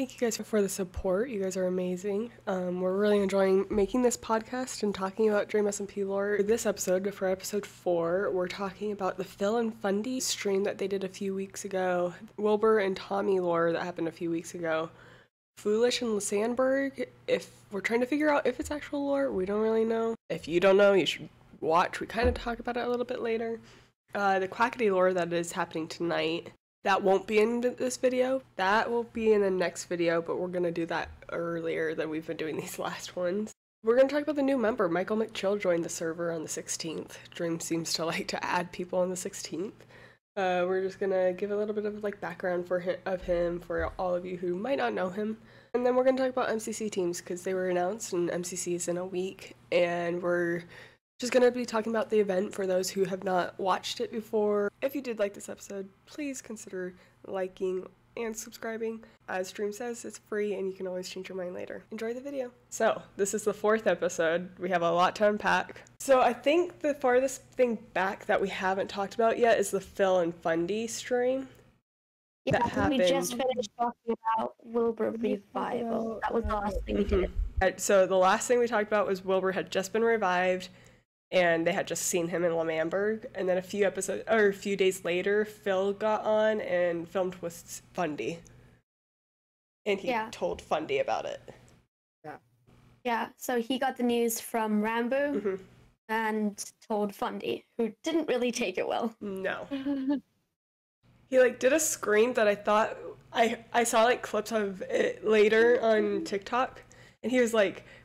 Thank you guys for the support. You guys are amazing. We're really enjoying making this podcast and talking about Dream SMP lore. This episode, for episode 4, we're talking about the Phil and Fundy stream that they did a few weeks ago, Wilbur and Tommy lore that happened a few weeks ago, Foolish and Sandberg. If we're trying to figure out if it's actual lore, we don't really know. If you don't know, you should watch. We kind of talk about it a little bit later. The Quackity lore that is happening tonight. That won't be in this video. That will be in the next video, but we're going to do that earlier than we've been doing these last ones. We're going to talk about the new member. MichaelMcChill joined the server on the 16th. Dream seems to like to add people on the 16th. We're just going to give a little bit of background of him for all of you who might not know him. And then we're going to talk about MCC teams because they were announced and MCC is in a week. And we're just going to be talking about the event for those who have not watched it before. If you did like this episode, please consider liking and subscribing. As Dream says, it's free and you can always change your mind later. Enjoy the video. So, this is the 4th episode. We have a lot to unpack. So I think the farthest thing back that we haven't talked about yet is the Phil and Fundy stream. Yeah, we just finished talking about Wilbur revival. That was the last thing we did. So the last thing we talked about was Wilbur had just been revived, and they had just seen him in Lamamberg, and then a few days later, Phil got on and filmed with Fundy, and he told Fundy about it. Yeah, so he got the news from Ranboo and told Fundy, who didn't really take it well. No. He did a scream that I thought I saw clips of it later on TikTok, and he was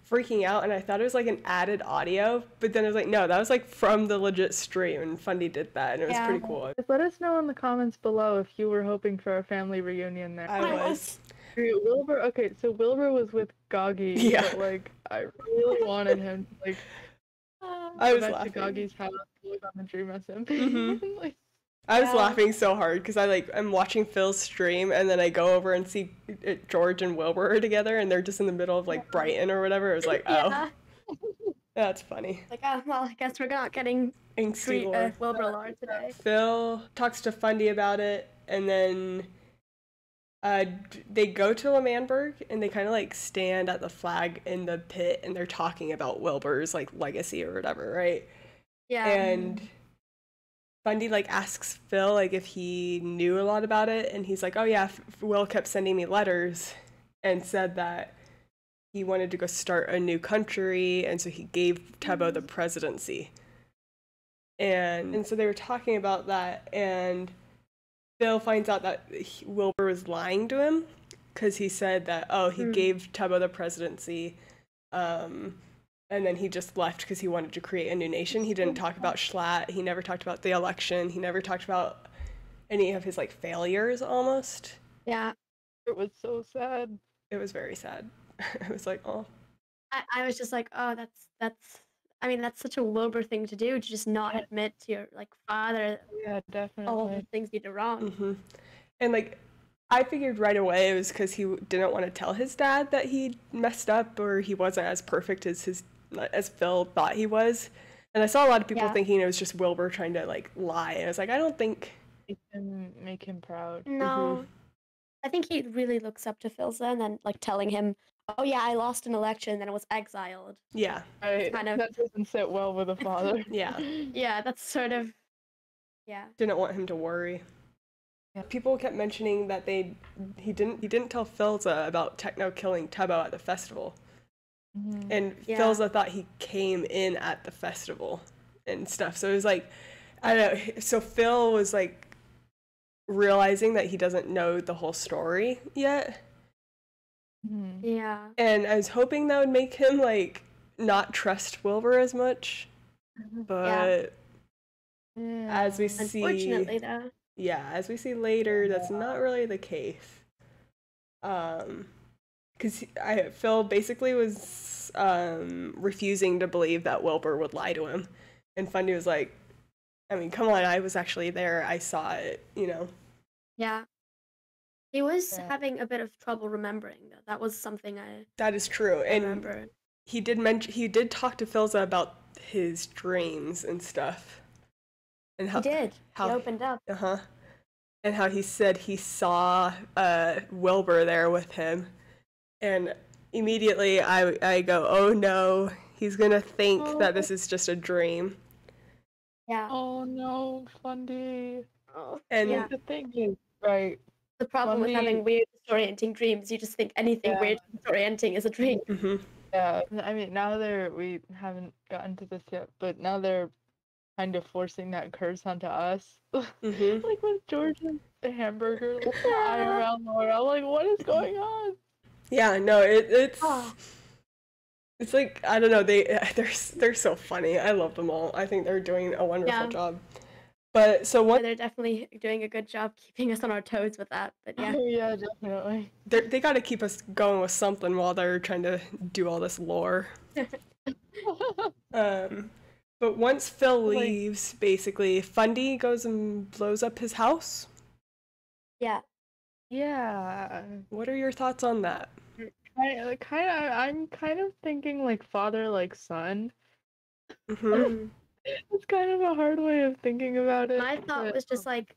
freaking out, and I thought it was an added audio, but then I was no, that was from the legit stream, and Fundy did that, and it was pretty cool. Let us know in the comments below if you were hoping for a family reunion there. I was. Wilbur, okay, so Wilbur was with Goggy, but I really wanted him to I was go back laughing. to Goggy's house to look on the Dream SMP. I was laughing so hard because I'm watching Phil's stream, and then I go over and see George and Wilbur are together, and they're just in the middle of Brighton or whatever. It was oh, that's funny. Oh, well, I guess we're not getting Wilbur lore today. Phil talks to Fundy about it, and then they go to Lamamberg, and they kind of stand at the flag in the pit, and they're talking about Wilbur's legacy or whatever, right? Yeah. And Fundy asks Phil if he knew a lot about it, and he's oh yeah, Will kept sending me letters and said that he wanted to go start a new country, and so he gave Tubbo the presidency. And so they were talking about that, and Phil finds out that Wilbur was lying to him because he said that he gave Tubbo the presidency, and then he just left because he wanted to create a new nation. He didn't talk about Schlatt. He never talked about the election. He never talked about any of his failures almost. Yeah. It was so sad. It was very sad. I was oh. I was just oh, that's such a Wilbur thing to do, to just not admit to your father. Yeah, definitely. All the things he did wrong. And I figured right away it was because he didn't want to tell his dad that he messed up or he wasn't as perfect as Phil thought he was. And I saw a lot of people thinking it was just Wilbur trying to lie. And I was I don't think it can make him proud. No. I think he really looks up to Philza, and then telling him, oh yeah, I lost an election, then I was exiled. Yeah. That doesn't sit well with a father. Yeah. Yeah, that's sort of Didn't want him to worry. Yeah. People kept mentioning that he didn't tell Philza about Techno killing Tubbo at the festival. And Philza thought he came in at the festival and stuff. So it was I don't know. So Phil was realizing that he doesn't know the whole story yet. Yeah. And I was hoping that would make him not trust Wilbur as much. But as we see, unfortunately though. Yeah, as we see later, that's not really the case. Because Phil basically was refusing to believe that Wilbur would lie to him. And Fundy was come on, I was actually there. I saw it, Yeah. He was having a bit of trouble remembering, though. That was something That is true. And remember. He did talk to Philza about his dreams and stuff. And how he did. He opened up. and how he said he saw Wilbur there with him. And immediately I go, oh no, he's gonna think that this is just a dream. Yeah. Oh no, Fundy. Oh. And the thing is, right. The problem with having weird disorienting dreams, you just think anything weird disorienting is a dream. Mm-hmm. Yeah, I mean, now we haven't gotten to this yet, but now they're kind of forcing that curse onto us. Mm-hmm. Like with George's hamburger flying around Laura, I'm like, what is going on? Yeah, no, it's like, I don't know, they're so funny. I love them all. I think they're doing a wonderful job. But so they're definitely doing a good job keeping us on our toes with that. But yeah. Yeah, definitely. They got to keep us going with something while they're trying to do all this lore. But once Phil leaves, basically, Fundy goes and blows up his house. Yeah. Yeah. What are your thoughts on that? I'm kind of thinking like father, like son. Mm-hmm. It's kind of a hard way of thinking about it. My thought was just like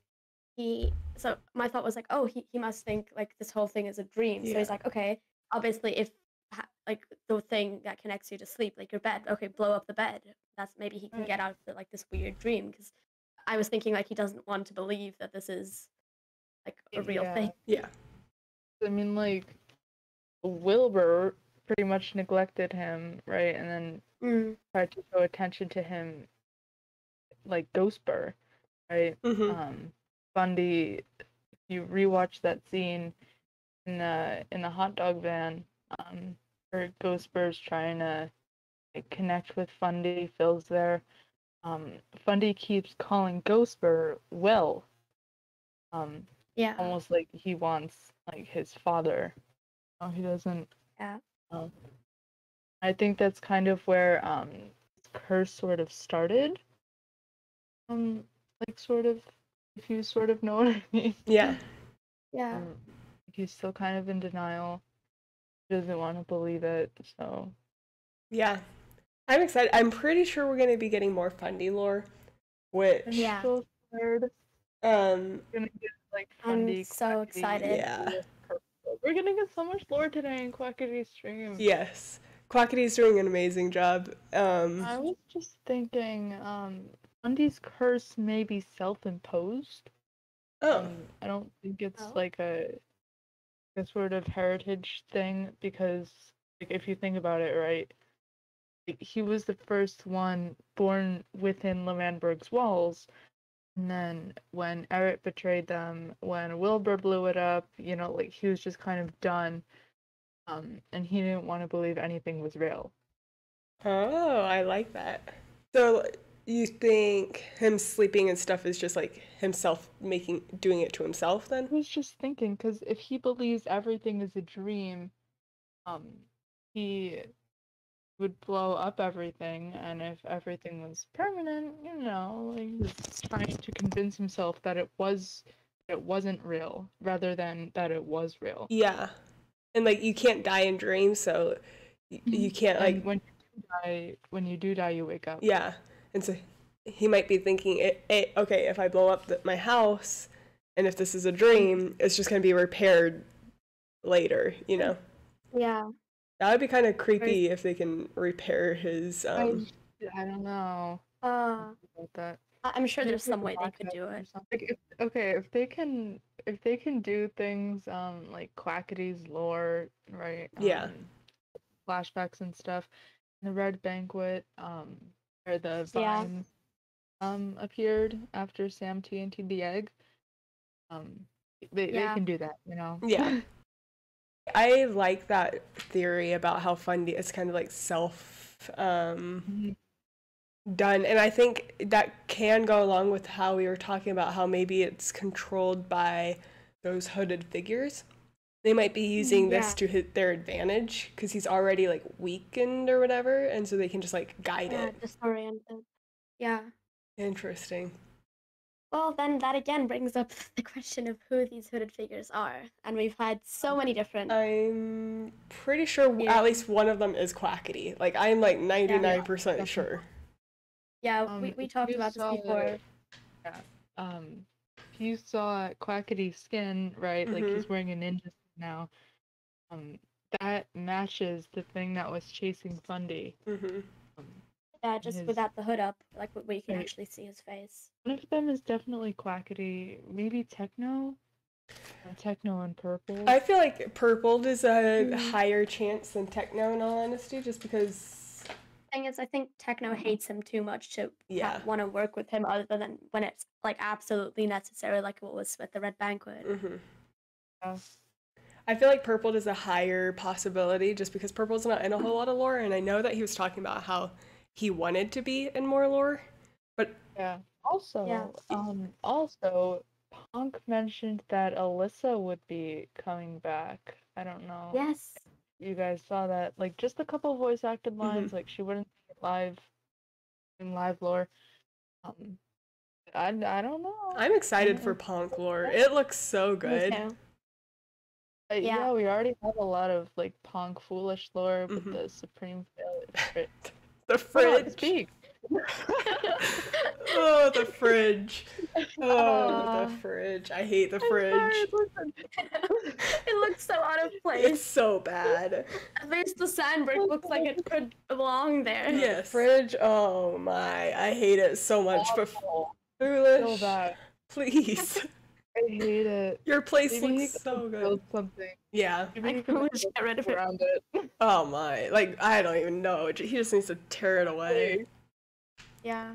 my thought was like, oh, he must think like this whole thing is a dream. So he's like, okay, obviously if like the thing that connects you to sleep, like your bed, okay, blow up the bed. That's maybe he can get out of like this weird dream, because I was thinking like he doesn't want to believe that this is like a real thing. Yeah. I mean, like, Wilbur pretty much neglected him, right? And then tried to show attention to him like Ghostbur, right? Mm-hmm. Fundy, if you rewatch that scene in the hot dog van, where Ghostbur's trying to connect with Fundy, Phil's there. Fundy keeps calling Ghostbur Will. Almost like he wants like his father. No, he doesn't. Yeah. I think that's kind of where curse sort of started. Like sort of, if you sort of know what I mean. Yeah. Yeah. He's still kind of in denial. He doesn't want to believe it, so. Yeah. I'm excited. I'm pretty sure we're going to be getting more Fundy lore, which... Yeah. So scared. Gonna get, like, Fundy, I'm so excited. Yeah. We're gonna get so much lore today in Quackity's stream. Yes. Quackity's doing an amazing job. I was just thinking, Fundy's curse may be self-imposed. Oh. I don't think it's like a sort of heritage thing, because like, if you think about it, right, like, he was the first one born within Levanburg's walls, and then when Eric betrayed them, when Wilbur blew it up, you know, like he was just kind of done, and he didn't want to believe anything was real. Oh, I like that. So you think him sleeping and stuff is just like himself doing it to himself then? I was just thinking, because if he believes everything is a dream, he would blow up everything, and if everything was permanent, you know, like he's trying to convince himself that it wasn't real, rather than that it was real. Yeah. And like you can't die in dreams, so you can't like when you do die, you wake up. Yeah. And so he might be thinking, okay, if I blow up my house, and if this is a dream, it's just going to be repaired later, you know? Yeah. That would be kind of creepy if they can repair his, I don't know. About that. I'm sure there's some way they could do it. Like if they can do things like Quackity's lore, right? Flashbacks and stuff. The Red Banquet, where the vine appeared after Sam TNT'd the egg. They can do that, you know. Yeah. I like that theory about how Fundy is kind of like self done, and I think that can go along with how we were talking about how maybe it's controlled by those hooded figures. They might be using this to their advantage because he's already like weakened or whatever, and so they can just like guide it. Disoriented. Yeah. Interesting. Well, then that again brings up the question of who these hooded figures are, and we've had so many different. I'm pretty sure at least one of them is Quackity. Like I'm like 99% sure. Yeah, we talked about this before. if you saw Quackity's skin, right, like he's wearing a ninja skin now, that matches the thing that was chasing Fundy. Yeah, just without the hood up, like where you can actually see his face. One of them is definitely Quackity, maybe Techno? Techno and Purple. I feel like Purple is a higher chance than Techno, in all honesty, just because... Thing is, I think Techno hates him too much to want to work with him, other than when it's like absolutely necessary, like what was with the Red Banquet. Yeah. I feel like Purple is a higher possibility, just because Purple's not in a whole lot of lore, and I know that he was talking about how he wanted to be in more lore, but also Punk mentioned that Alyssa would be coming back. I don't know. Yes. You guys saw that, like just a couple voice acted lines, like she wouldn't be live in live lore. I don't know. I'm excited for Punk lore. It looks so good. Yeah, we already have a lot of like Punk foolish lore, but the supreme fail. The fridge. Speak. Oh, the fridge. Oh, the fridge. I hate the fridge. It looks so out of place. It's so bad. At least the sandbird looks like it could belong there. Yeah, fridge. Oh my, I hate it so much. But Foolish, so bad. Please. I hate it. Your place Maybe looks so good. Build something. Yeah. Like, Foolish, get rid of it. Around it. Oh my, like I don't even know. He just needs to tear it away. Yeah.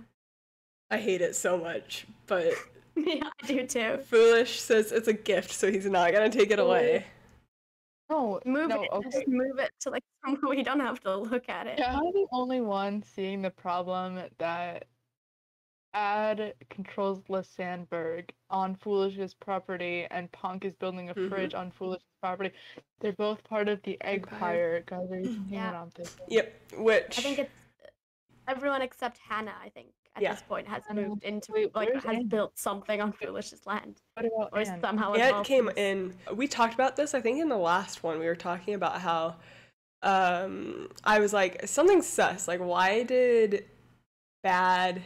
I hate it so much, but yeah, I do too. Foolish says it's a gift, so he's not gonna take it away. No, move it. Okay. Just move it to like somewhere we don't have to look at it. Yeah, I'm the only one seeing the problem that Ad controls Sandberg on Foolish's property, and Punk is building a fridge on Foolish's property. They're both part of the Eggpire. Guys, are you thinking on this? Yep. Which I think it's everyone except Hannah. I think at this point has moved into has built something on Foolish's land. What about or Ant? somehow Ant came in. We talked about this. I think in the last one we were talking about how I was like something's sus. Like why did Bad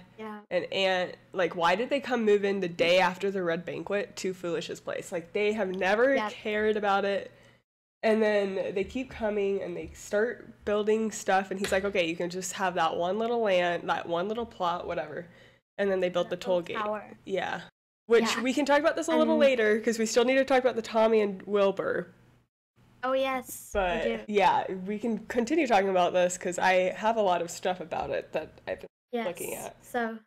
and Ant, like why did they come move in the day after the Red Banquet to Foolish's place? Like they have never cared about it, and then they keep coming and they start building stuff, and he's like, okay, you can just have that one little land, that one little plot, whatever. And then they built the toll gate. Which we can talk about this a little later, because we still need to talk about the Tommy and Wilbur. Oh yes, but yeah, we can continue talking about this because I have a lot of stuff about it that I've been looking at. So,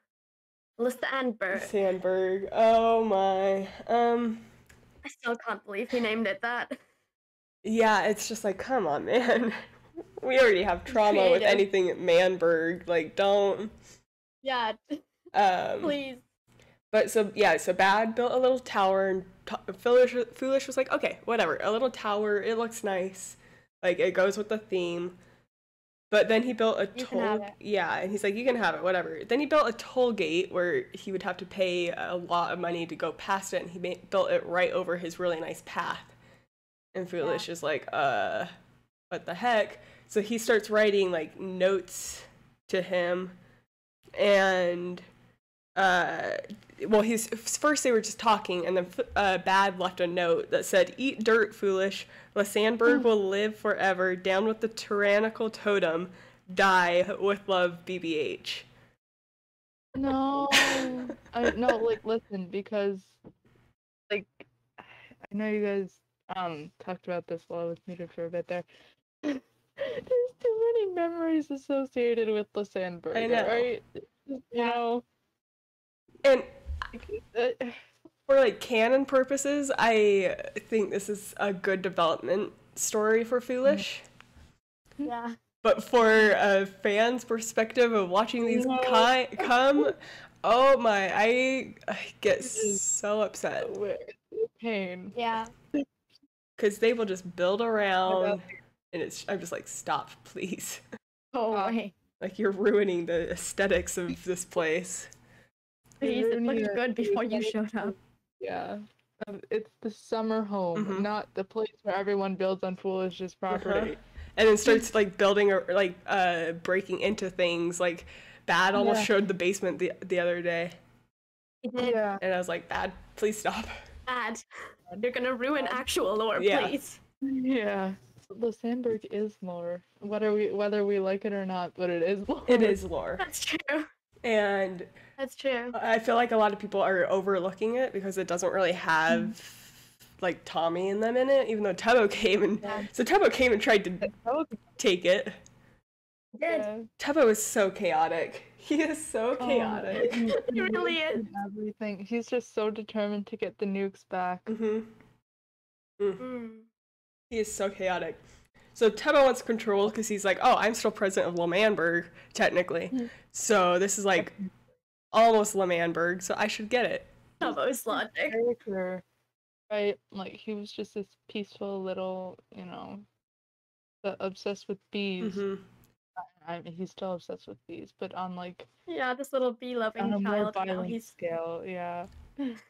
Sandberg. Sandberg. Oh my. I still can't believe he named it that. Yeah, it's just like, come on, man. We already have trauma with anything at Manberg. Like, don't. Yeah. Please. But so Bad built a little tower, and Foolish was like, okay, whatever, a little tower. It looks nice. Like it goes with the theme. But then he built a toll. Yeah, and he's like, you can have it, whatever. Then he built a toll gate where he would have to pay a lot of money to go past it, and he built it right over his really nice path. And Foolish is like, what the heck? So he starts writing like notes to him, and he's first they were just talking, and then Bad left a note that said, "Eat dirt, Foolish. Sandberg will live forever. Down with the tyrannical totem. Die with love, BBH." No, like listen, because like I know you guys talked about this while I was muted for a bit there. There's too many memories associated with Sandberg. I know, right? You know. And for like canon purposes, I think this is a good development story for Foolish. Yeah. But for a fan's perspective of watching these come, oh my, I get so upset. Pain. Yeah. Because they will just build around, and I'm just like, stop, please. Oh my. Like you're ruining the aesthetics of this place. Please, it looked good before you showed up. Yeah. It's the summer home, not the place where everyone builds on Foolish's property. And then starts like building or like breaking into things. Like Bad almost showed the basement the other day. He did. Yeah. And I was like, Bad, please stop. Bad. You're gonna ruin actual lore, Yeah. please. Yeah. The Sandberg is lore. Whether we like it or not, but it is lore. It is lore. That's true. And That's true. I feel like a lot of people are overlooking it because it doesn't really have like Tommy and them in it, even though Tubbo came and Tubbo came and tried to take it. Did. Tubbo is so chaotic. He is so chaotic. He really is. Everything. He's just so determined to get the nukes back. He is so chaotic. So Tubbo wants control because he's like, oh, I'm still president of L'Manberg, technically. So this is like almost L'Manberg, so I should get it. Tubbo's logic. Character, right? Like, he was just this peaceful little, obsessed with bees. I mean, he's still obsessed with bees, but on like this little bee-loving on a more child. Now violent he's scale. Yeah.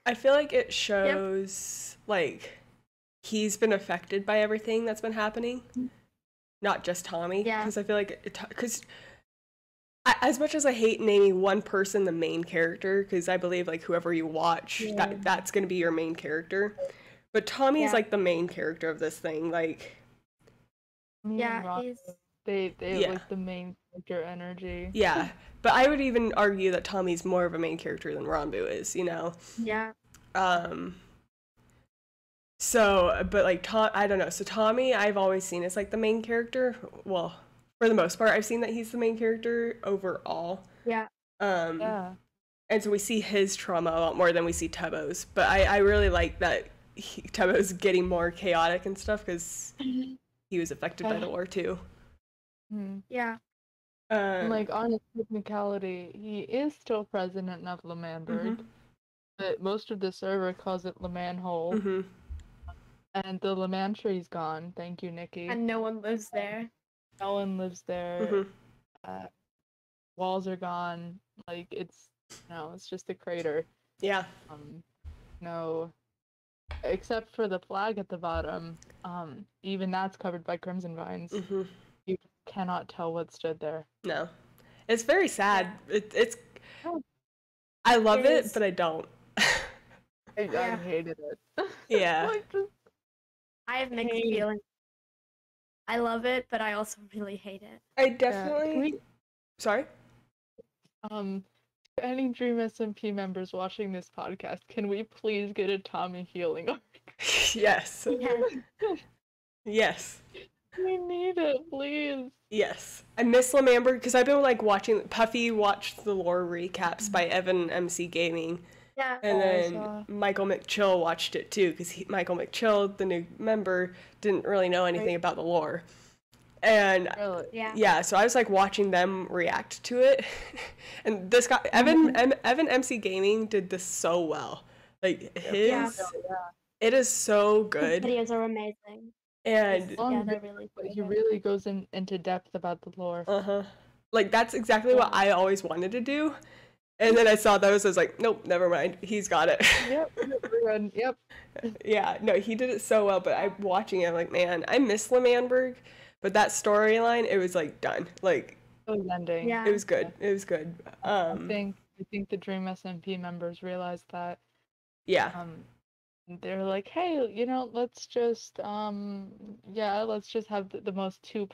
I feel like it shows like he's been affected by everything that's been happening, not just Tommy. Yeah. Because I feel like because as much as I hate naming one person the main character, because I believe like whoever you watch, that's gonna be your main character. But Tommy is like the main character of this thing. Like, he's. They have like the main character energy. Yeah, but I would even argue that Tommy's more of a main character than Ranboo is, Yeah. So, but like I don't know. So Tommy, I've always seen as like the main character. Well, for the most part, I've seen that he's the main character overall. Yeah. And so we see his trauma a lot more than we see Tubbo's. But I really like that Tubbo's getting more chaotic and stuff because he was affected by the war too. Yeah. Like, on a technicality, he is still president of L'Manberg, but most of the server calls it L'Manhole. And the L'Man tree's gone. Thank you, Nikki. And no one lives there. No one lives there. Walls are gone. Like, it's just a crater. Yeah. No. Except for the flag at the bottom. Even that's covered by crimson vines. You cannot tell what stood there. No. It's very sad. It's I love it, but I don't. I hated it. Yeah. Like, I have mixed feelings. I love it, but I also really hate it. I definitely. Sorry? Any Dream SMP members watching this podcast, can we please get a Tommy healing arc? Yes. Yes. We need it, please. Yes. I miss L'Manberg because I've been like watching. Puffy watched the lore recaps by Evan MC Gaming. Yeah. And then MichaelMcChill watched it too because MichaelMcChill, the new member, didn't really know anything about the lore. And so I was like watching them react to it. And this guy, Evan MC Gaming did this so well. Like it is so good. His videos are amazing. And they're really but he really goes into depth about the lore. Like that's exactly what I always wanted to do. And then I saw those, I was like, nope, never mind. He's got it. Yep. Yeah, no, he did it so well, but I'm watching it, I'm like, man, I miss L'Manberg, but that storyline, it was like done. Like it was ending. Yeah. It was good. It was good. I think the Dream SMP members realized that. Yeah. They're like, hey, let's just let's just have the two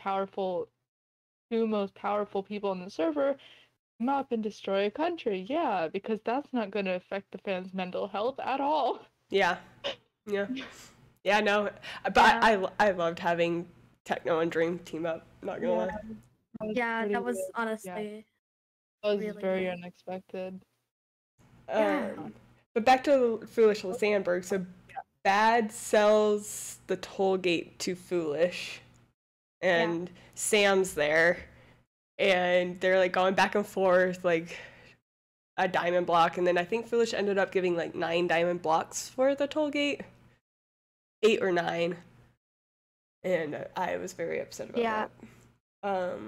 most powerful people in the server come up and destroy a country. Yeah, because that's not going to affect the fans' mental health at all. Yeah. Yeah, no. But I loved having Techno and Dream team up, not gonna lie. Yeah, that was honestly that was really very good. Unexpected. But back to Foolish Sandberg. So Bad sells the toll gate to Foolish, and Sam's there, and they're like going back and forth like a diamond block, and then I think Foolish ended up giving like 9 diamond blocks for the toll gate, 8 or 9, and I was very upset about that.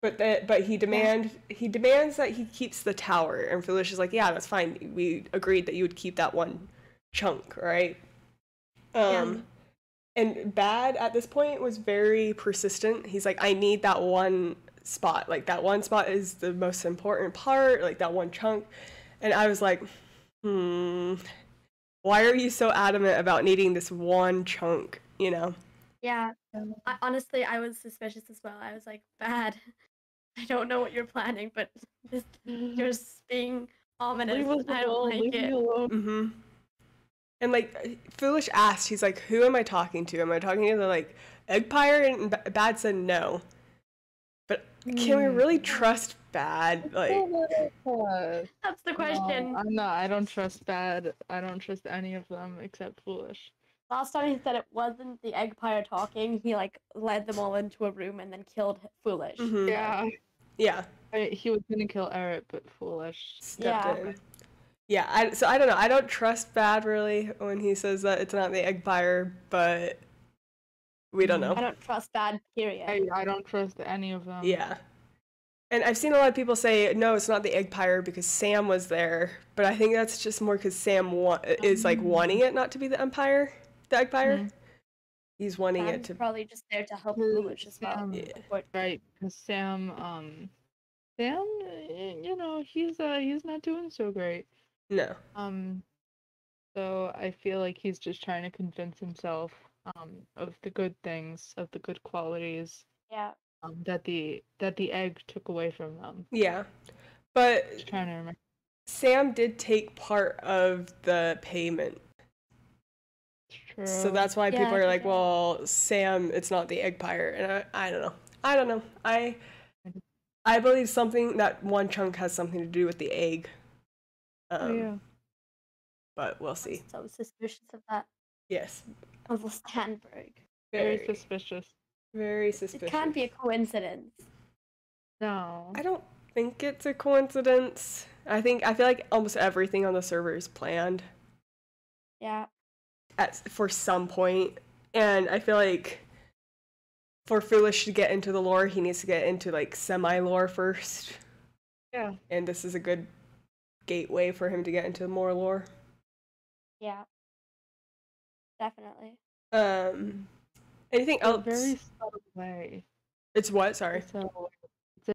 But he demands that he keeps the tower, and Foolish is like, yeah, that's fine. We agreed that you would keep that one chunk, right? And Bad at this point was very persistent. He's like, I need that one spot. Like that one spot is the most important part. Like that one chunk. And I was like, Why are you so adamant about needing this one chunk, you know? Yeah. Honestly, I was suspicious as well. I was like, Bad. I don't know what you're planning, but you're just being ominous. I don't like it. Mm-hmm. And like Foolish asked, he's like, "Who am I talking to? Am I talking to the like Eggpire?" And Bad said no. But can we really trust Bad? Like, that's the question. No, I'm not. I don't trust Bad. I don't trust any of them except Foolish. Last time he said it wasn't the Eggpire talking. He like led them all into a room and then killed Foolish. mm-hmm. Yeah. He was gonna kill Eric, but Foolish stepped in. Yeah, so I don't know. I don't trust Bad really when he says that it's not the Eggpire, but we don't know. I don't trust Bad, period. I don't trust any of them. Yeah. And I've seen a lot of people say, no, it's not the Eggpire because Sam was there, but I think that's just more because Sam is like wanting it not to be the Eggpire. He's wanting it to. Probably just there to help Foolish as well. Right, because Sam, you know, he's not doing so great. No. So I feel like he's just trying to convince himself of the good things, of the good qualities. Yeah. That the egg took away from them. Yeah. But just trying to remember. Sam did take part of the payment. True. So that's why people are like, well, Sam, it's not the Eggpire. And I don't know. I believe something that one chunk has something to do with the egg. But we'll see. I'm so suspicious of that. Yes. Of the Stanberg. Very suspicious. Very suspicious. It can't be a coincidence. No. I don't think it's a coincidence. I feel like almost everything on the server is planned. Yeah. For some point. And I feel like for Foolish to get into the lore, he needs to get into like semi-lore first. Yeah. And this is a good gateway for him to get into more lore. Yeah. Definitely. Anything else? A very subtle way. It's what? Sorry. It's a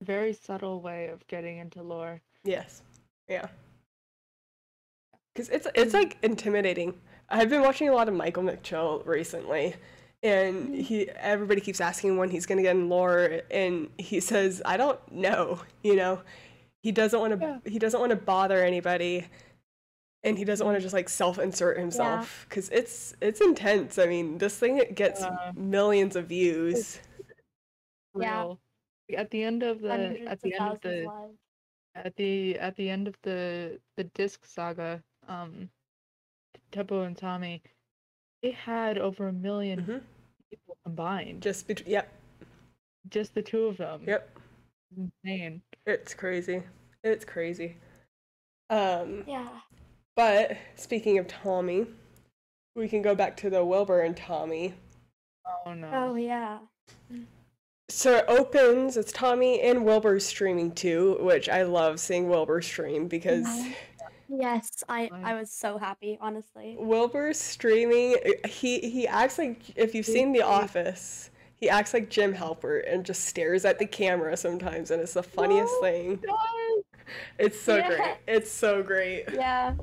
very subtle way of getting into lore. Yes. Yeah. Because it's like intimidating. I've been watching a lot of MichaelMcChill recently, and everybody keeps asking when he's gonna get in lore, and he says, "I don't know." You know, he doesn't want to bother anybody, and he doesn't want to just like self-insert himself because it's intense. I mean, this thing gets millions of views. Yeah. At the end of the disc saga, Tubbo and Tommy, they had over 1 million people combined. Just the two of them. Yep. It's insane. It's crazy. Yeah. But speaking of Tommy, we can go back to the Wilbur and Tommy. Oh no. Oh yeah. So it opens, it's Tommy and Wilbur streaming too, which I love seeing Wilbur stream because yes, I was so happy, honestly. Wilbur's streaming, he acts like, if you've seen The Office, he acts like Jim Halpert and just stares at the camera sometimes, and it's the funniest thing. God. It's so great. It's so great. Yeah.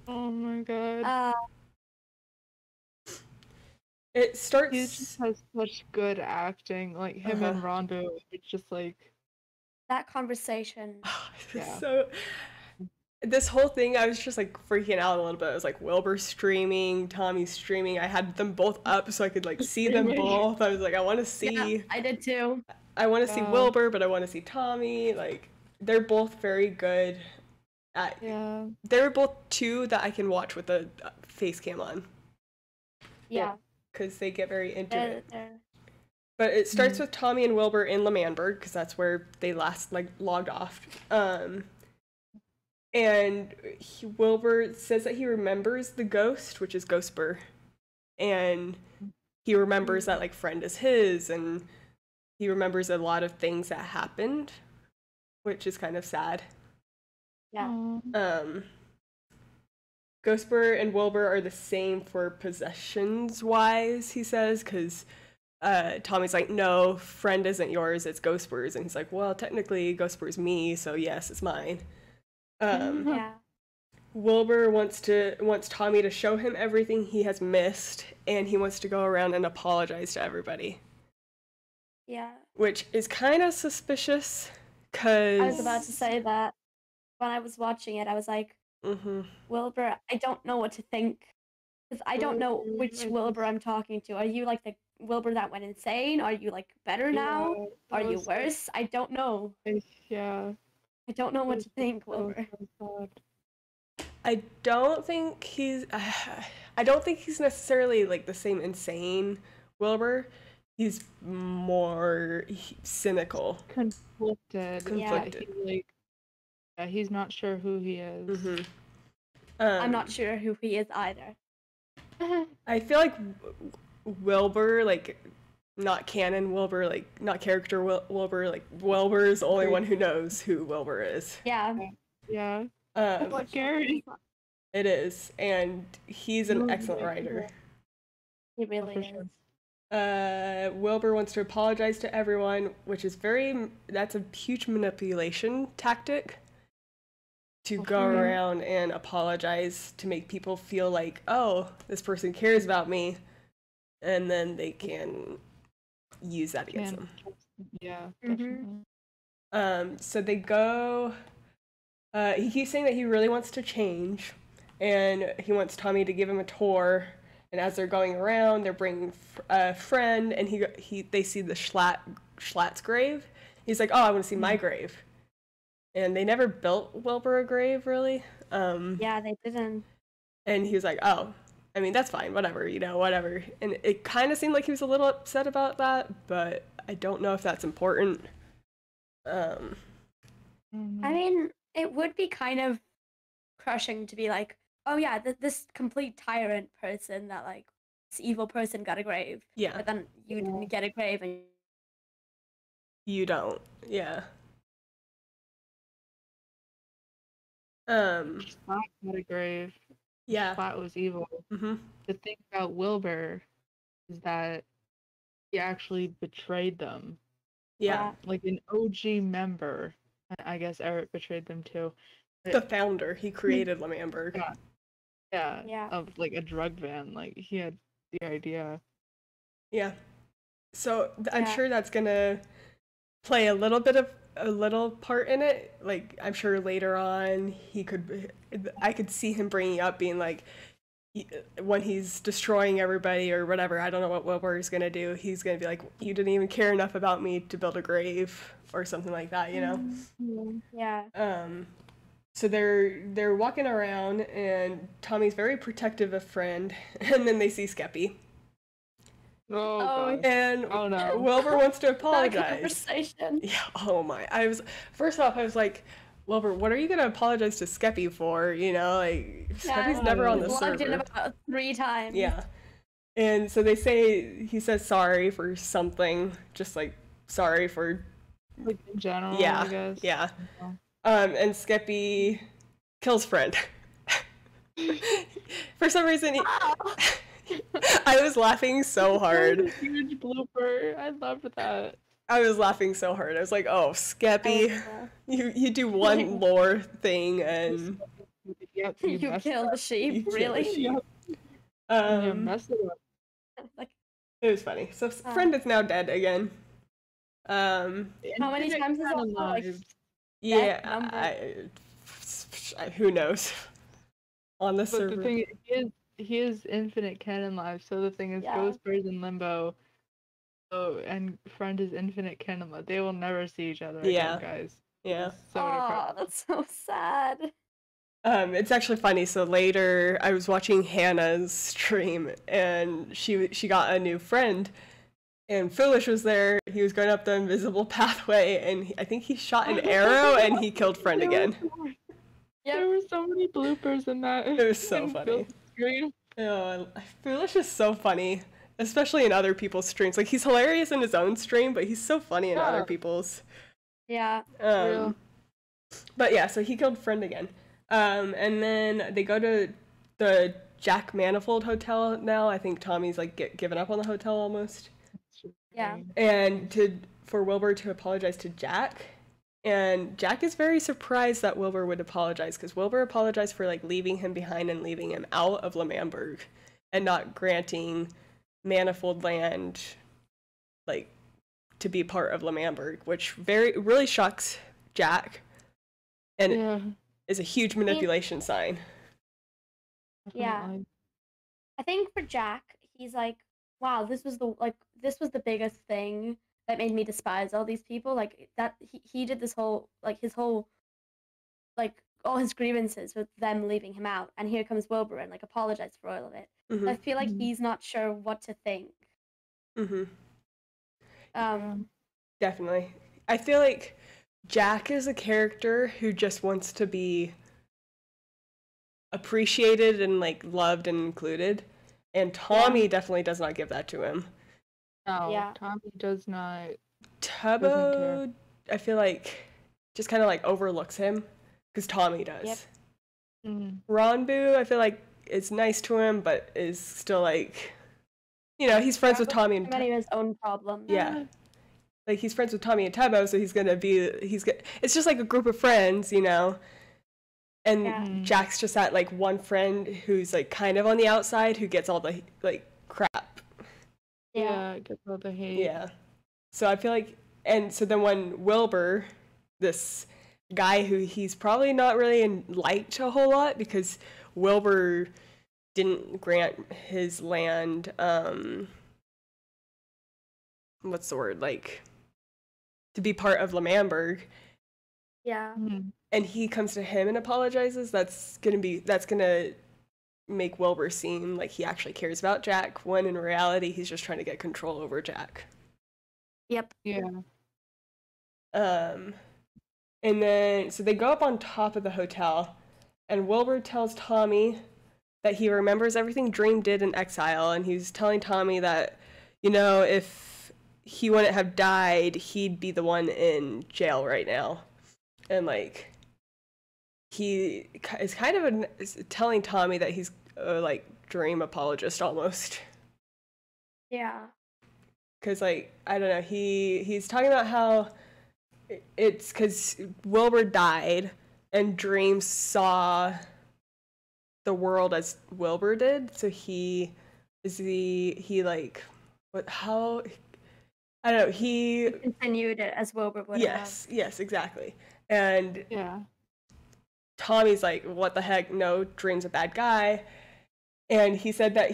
Oh my god. It starts. He just has such good acting, like him and Ranboo. It's just like that conversation. So this whole thing, I was just like freaking out a little bit. I was like, Wilbur streaming, Tommy streaming. I had them both up so I could like see them both. I was like, I want to see. Yeah, I did too. I want to see Wilbur, but I want to see Tommy. Like, they're both very good at. Yeah. They're both two that I can watch with a face cam on. Yeah. Because they get very into it. But it starts with Tommy and Wilbur in L'Manberg, because that's where they last like logged off. And Wilbur says that he remembers the ghost, which is Ghostbur. And he remembers that like Friend is his, and he remembers a lot of things that happened, which is kind of sad. Yeah. Ghostbur and Wilbur are the same for possessions-wise, he says, because Tommy's like, no, Friend isn't yours, it's Ghostbur's. And he's like, well, technically Ghostbur's me, so yes, it's mine. Yeah. Wilbur wants Tommy to show him everything he has missed, and he wants to go around and apologize to everybody. Yeah. Which is kind of suspicious, because... I was about to say that. When I was watching it, I was like, Wilbur, I don't know what to think. Because I don't know which Wilbur I'm talking to. Are you like the Wilbur that went insane? Are you like better now? Are you worse? I don't know. Yeah. I don't know what to think, Wilbur. I don't think he's necessarily like the same insane Wilbur. He's more cynical. Conflicted. Yeah, he's not sure who he is. I'm not sure who he is either. I feel like Wilbur, like, not canon Wilbur, like, not character Wilbur, like, Wilbur is the only one who knows who Wilbur is. Yeah. Yeah. It's scary. It is, and he's an excellent writer. He really is. Wilbur wants to apologize to everyone, which is that's a huge manipulation tactic. To go around and apologize to make people feel like, oh, this person cares about me, and then they can use that against them. Yeah, definitely. So they go, he keeps saying that he really wants to change, and he wants Tommy to give him a tour, and as they're going around, they're bringing a friend, and they see the Schlatt's grave. He's like, oh, I want to see my grave. And they never built Wilbur a grave, really. Yeah, they didn't. And he was like, oh, I mean, that's fine, whatever, whatever. And it kind of seemed like he was a little upset about that, but I don't know if that's important. I mean, it would be kind of crushing to be like, oh yeah, this complete tyrant person that, like, this evil person got a grave. Yeah. But then you didn't get a grave and... You don't, yeah. Schlatt had a grave. Yeah. Schlatt was evil. The thing about Wilbur is that he actually betrayed them. Yeah. Like an OG member. I guess Eric betrayed them too. The founder. He created Lemamberg. Yeah. Of like a drug van. Like he had the idea. Yeah. So I'm sure that's gonna play a little part in it. Like, I'm sure later on I could see him bringing up being like, when he's destroying everybody or whatever, I don't know what Wilbur is gonna do, he's gonna be like, you didn't even care enough about me to build a grave or something like that, Yeah. So they're walking around, and Tommy's very protective of Friend, and then they see Skeppy. And no. Wilbur wants to apologize. Conversation. Yeah. Oh my. First off, I was like, Wilbur, what are you gonna apologize to Skeppy for? Like, Skeppy's never on the server. In about 3 times. Yeah. And so he says sorry for something, just like sorry for. Like in general, yeah, I guess. Yeah. And Skeppy kills Friend. For some reason, I was laughing so hard. That was a huge blooper. I loved that. I was laughing so hard. I was like, oh, Skeppy, you do one lore thing and... you kill the sheep, really? You messed it up. It was funny. So Friend is now dead again. How many times has it alive? Yeah, who knows? On the server. But the thing is, he is infinite canon life, so the thing is, Ghostbird's in limbo, and Friend is infinite canon life. They will never see each other again, guys. Yeah. That's so sad. It's actually funny. So later, I was watching Hannah's stream, and she got a new friend, and Foolish was there. He was going up the invisible pathway, and I think he shot an arrow, and he killed Friend again. Yeah, there were so many bloopers in that. It was so funny. Oh, Foolish is so funny, especially in other people's streams. Like, he's hilarious in his own stream, but he's so funny in other people's. Yeah. But yeah, so he killed Friend again. And then they go to the Jack Manifold Hotel now. I think Tommy's like given up on the hotel almost. Yeah. And for Wilbur to apologize to Jack, And Jack is very surprised that Wilbur would apologize, because Wilbur apologized for like leaving him behind and leaving him out of L'Manberg and not granting Manifold Land like to be part of L'Manberg, which really shocks Jack and is a huge manipulation sign. Yeah. I think for Jack, he's like, wow, this was the biggest thing that made me despise all these people. Like that he did this whole all his grievances with them leaving him out, and here comes Wilbur and like apologized for all of it. Mm-hmm. I feel like he's not sure what to think. Mm-hmm. Definitely. I feel like Jack is a character who just wants to be appreciated and like loved and included, and Tommy definitely does not give that to him. No, Tommy does not. Tubbo, I feel like, just kind of like overlooks him because Tommy does. Yep. Ranboo, I feel like is nice to him, but is still like, you know, he's friends with Tommy and many of his own problems. Yeah, like he's friends with Tommy and Tubbo, so it's just like a group of friends, you know. And Jack's just that like one friend who's like kind of on the outside who gets all the like crap. Yeah, gets all the hate. Yeah. So I feel like, and so then when Wilbur, this guy who he's probably not really liked a whole lot because Wilbur didn't grant his land, what's the word, like, to be part of L'Manberg. Yeah. And he comes to him and apologizes. That's gonna make Wilbur seem like he actually cares about Jack, when in reality he's just trying to get control over Jack. Yep. Yeah. And then so they go up on top of the hotel, and Wilbur tells Tommy that he remembers everything Dream did in exile, and he's telling Tommy that, you know, if he wouldn't have died, he'd be the one in jail right now. And like, he is kind of telling Tommy that he's a like Dream apologist almost. Yeah. Because like, I don't know, he's talking about how it's because Wilbur died and Dream saw the world as Wilbur did, so he like, what, how, I don't know, he continued it as Wilbur would have. Yes, exactly. And yeah, Tommy's like, what the heck, no, Dream's a bad guy. And he said that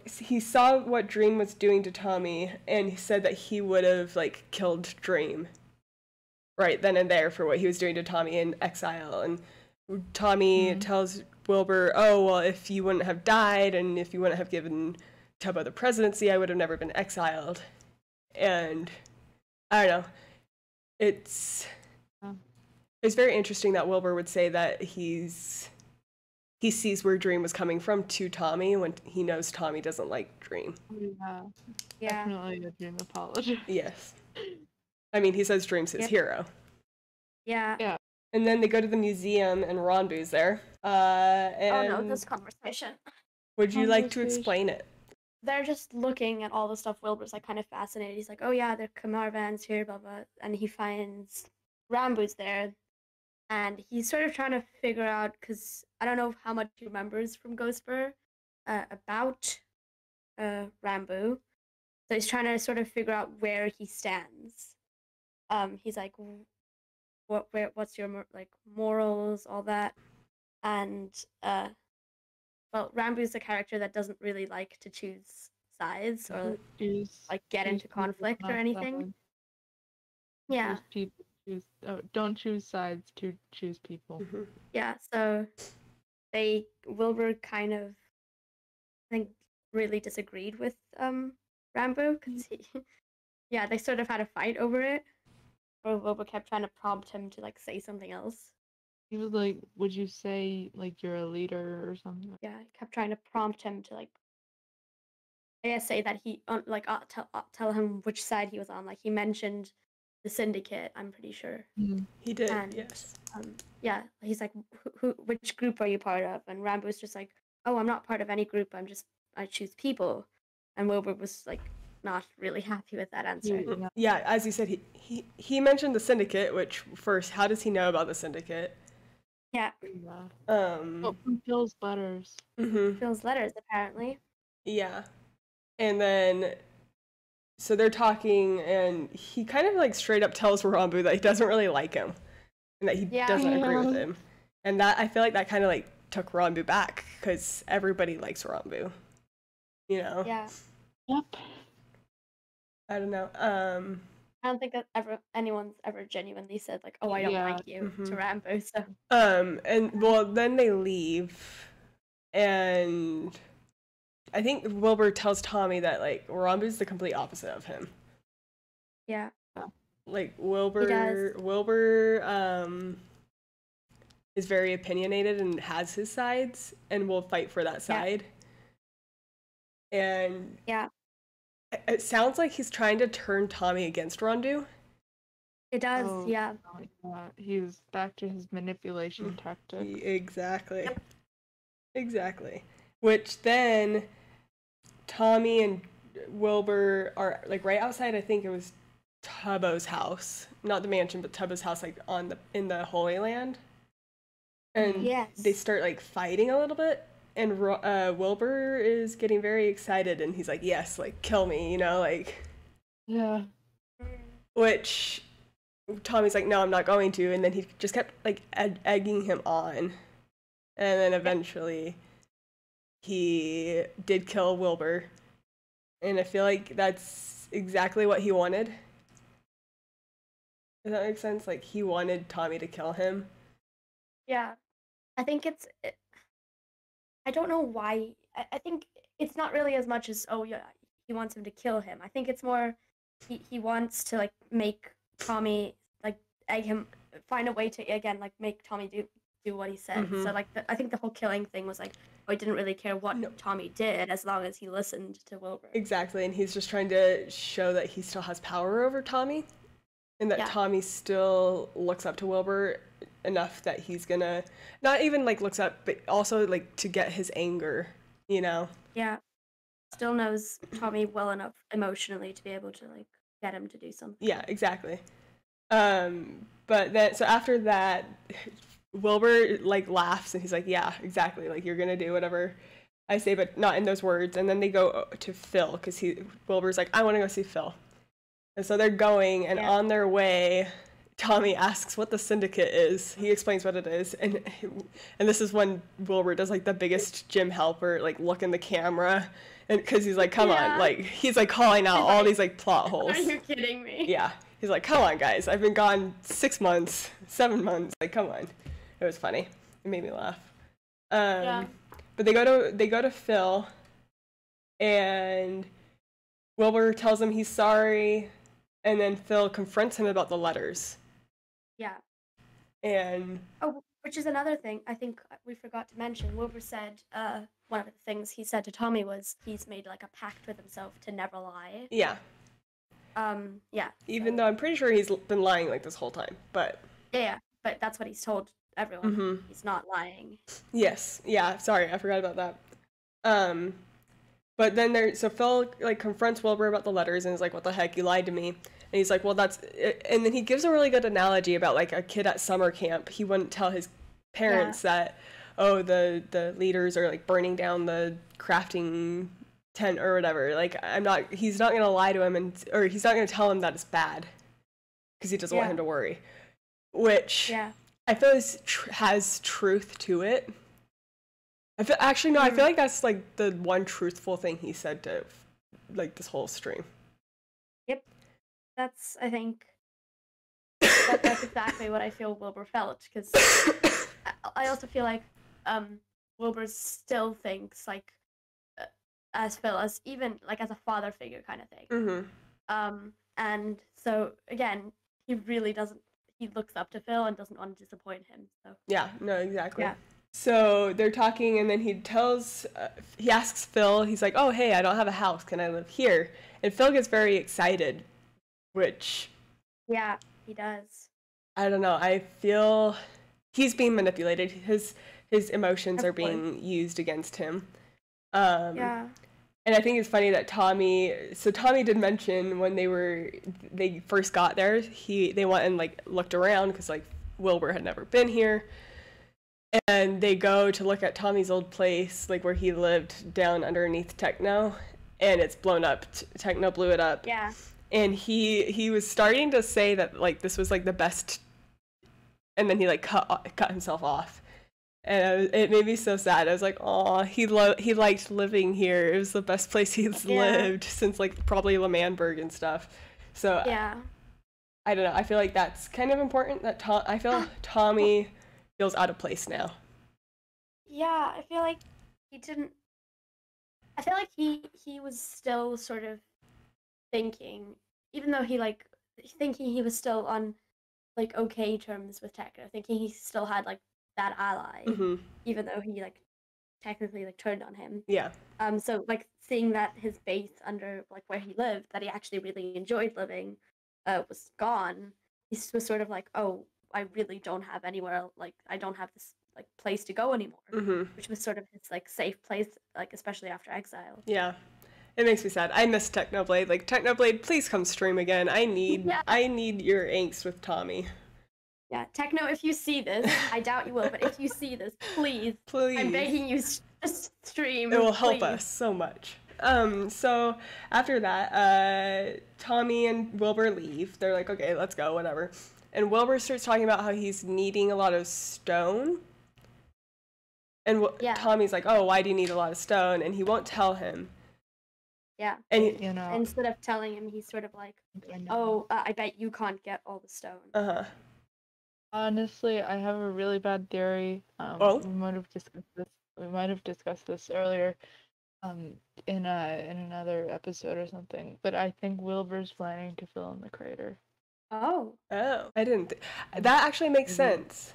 he saw what Dream was doing to Tommy, and he said that he would have like killed Dream right then and there for what he was doing to Tommy in exile. And Tommy tells Wilbur, oh, well, if you wouldn't have died and if you wouldn't have given Tubbo the presidency, I would have never been exiled. And I don't know, it's very interesting that Wilbur would say that he sees where Dream was coming from to Tommy when he knows Tommy doesn't like Dream. Yeah. Definitely a Dream apology. Yes. I mean, he says Dream's his hero. Yeah. Yeah. And then they go to the museum, and Ranboo's there. And oh no, this conversation. Would you like to explain it? They're just looking at all the stuff. Wilbur's like kind of fascinated. He's like, oh yeah, there are Kamar vans here, blah blah. And he finds Ranboo's there. And he's sort of trying to figure out, because I don't know how much he remembers from Ghostbur about Ranboo. So he's trying to sort of figure out where he stands. He's like, what's your like morals, all that. And well, Ranboo's a character that doesn't really like to choose sides or like get into conflict or anything. Yeah. Don't choose sides, to choose people. Yeah, so Wilbur kind of, I think, really disagreed with Ranboo, because they sort of had a fight over it. Or Wilbur kept trying to prompt him to like say something else. He was like, would you say like you're a leader or something? Yeah, he kept trying to prompt him to like, I guess, say that he tell him which side he was on. Like he mentioned the syndicate, I'm pretty sure. He did. And, yes. Yeah, he's like, which group are you part of? And Ranboo's just like, oh, I'm not part of any group. I choose people. And Wilbur was like not really happy with that answer. Yeah, as you said, he mentioned the syndicate, which first, how does he know about the syndicate? Yeah. From Phil's letters. Phil's letters, apparently. Yeah. And then, so they're talking, and he kind of like straight up tells Ranboo that he doesn't really like him, and that he doesn't agree with him. And that, I feel like that kind of like took Ranboo back, because everybody likes Ranboo. You know? Yeah. Yep. I don't know. I don't think that anyone's ever genuinely said like, "Oh, I don't like you" to Ranboo. So. And well, then they leave, and I think Wilbur tells Tommy that like Ranboo's the complete opposite of him. Yeah. Like Wilbur is very opinionated and has his sides and will fight for that side. And it sounds like he's trying to turn Tommy against Ranboo. It does, yeah. He's back to his manipulation tactic. Exactly. Exactly. Which then Tommy and Wilbur are like right outside, I think it was Tubbo's house. Not the mansion, but Tubbo's house, like in the Holy Land. And they start like fighting a little bit. And Wilbur is getting very excited, and he's like, yes, like, kill me, you know, like... Yeah. Which Tommy's like, no, I'm not going to, and then he just kept, like, egging him on. And then eventually he did kill Wilbur. And I feel like that's exactly what he wanted. Does that make sense? Like, he wanted Tommy to kill him. Yeah. I think I don't know why. I think it's not really as much as, oh, yeah, he wants him to kill him. I think it's more he wants to, like, make Tommy, like, egg him, find a way to, again, like, make Tommy do what he said. So, like, I think the whole killing thing was, like, oh, he didn't really care what Tommy did as long as he listened to Wilbur. Exactly, and he's just trying to show that he still has power over Tommy, and that Tommy still looks up to Wilbur enough that he's gonna not even like looks up, but also like to get his anger, you know? Yeah. Still knows Tommy well enough emotionally to be able to like get him to do something. Yeah, exactly. But then so after that, Wilbur like laughs and he's like, yeah, exactly. Like you're gonna do whatever I say, but not in those words. And then they go to Phil because Wilbur's like, I want to go see Phil. And so they're going, and on their way, Tommy asks what the syndicate is. He explains what it is, and this is when Wilbur does like the biggest Jim Halpert like look in the camera, and because he's like, come on, like he's like calling out all these like plot holes. Are you kidding me? Yeah, he's like, come on, guys, I've been gone 6 months, 7 months, like come on. It was funny. It made me laugh. But they go to Phil, and Wilbur tells him he's sorry, and then Phil confronts him about the letters. Yeah. And which is another thing I think we forgot to mention. Wilbur said one of the things he said to Tommy was he's made like a pact with himself to never lie. Yeah. Yeah. Even though I'm pretty sure he's been lying like this whole time, but yeah, but that's what he's told everyone. He's not lying. Yes. Yeah. Sorry, I forgot about that. But then so Phil like confronts Wilbur about the letters and is like, "What the heck? You lied to me." And he's like, well, that's it. And then he gives a really good analogy about like a kid at summer camp. He wouldn't tell his parents that, oh, the leaders are like burning down the crafting tent or whatever. Like he's not going to lie to him or he's not going to tell him that it's bad because he doesn't want him to worry, which I feel has truth to it. I feel like that's like the one truthful thing he said to like this whole stream. That's, I think, that's exactly what I feel Wilbur felt, because I also feel like Wilbur still thinks, like, as Phil, as even, like, as a father figure kind of thing. And so, again, he really he looks up to Phil and doesn't want to disappoint him, so. Yeah, no, exactly. Yeah. So they're talking, and then he asks Phil, he's like, oh, hey, I don't have a house, can I live here? And Phil gets very excited. Which... yeah, he does. I don't know. I feel he's being manipulated. His emotions are being used against him. And I think it's funny that Tommy did mention when they first got there, they went and like looked around because like Wilbur had never been here. And they go to look at Tommy's old place, like where he lived down underneath Techno, and it's blown up. Techno blew it up. Yeah. And he was starting to say that like this was like the best, and then he like cut himself off. And it made me so sad. I was like, "Aw, he liked living here. It was the best place he's lived since like probably L'Manberg and stuff." So yeah, I don't know. I feel like that's kind of important. That I feel Tommy feels out of place now. Yeah, I feel like he didn't. I feel like he was still sort of thinking, even though thinking he was still on like okay terms with Techno, thinking he still had like that ally, even though he like technically like turned on him. Yeah. So like seeing that his base under like where he lived, that he actually really enjoyed living, was gone. He was sort of like, oh, I really don't have anywhere. Like I don't have this like place to go anymore, which was sort of his like safe place, like especially after exile. Yeah. It makes me sad. I miss Technoblade. Like Technoblade, please come stream again. I need your angst with Tommy. Yeah, Techno, if you see this, I doubt you will, but if you see this, please, I'm begging you, just stream. It will help us so much. So after that, Tommy and Wilbur leave. They're like, okay, let's go, whatever. And Wilbur starts talking about how he's needing a lot of stone. And Tommy's like, oh, why do you need a lot of stone? And he won't tell him. Yeah. And instead of telling him, he's sort of like, oh, I bet you can't get all the stone. Honestly, I have a really bad theory. We might have discussed this earlier, in another episode or something. But I think Wilbur's planning to fill in the crater. Oh, I didn't. That actually makes sense.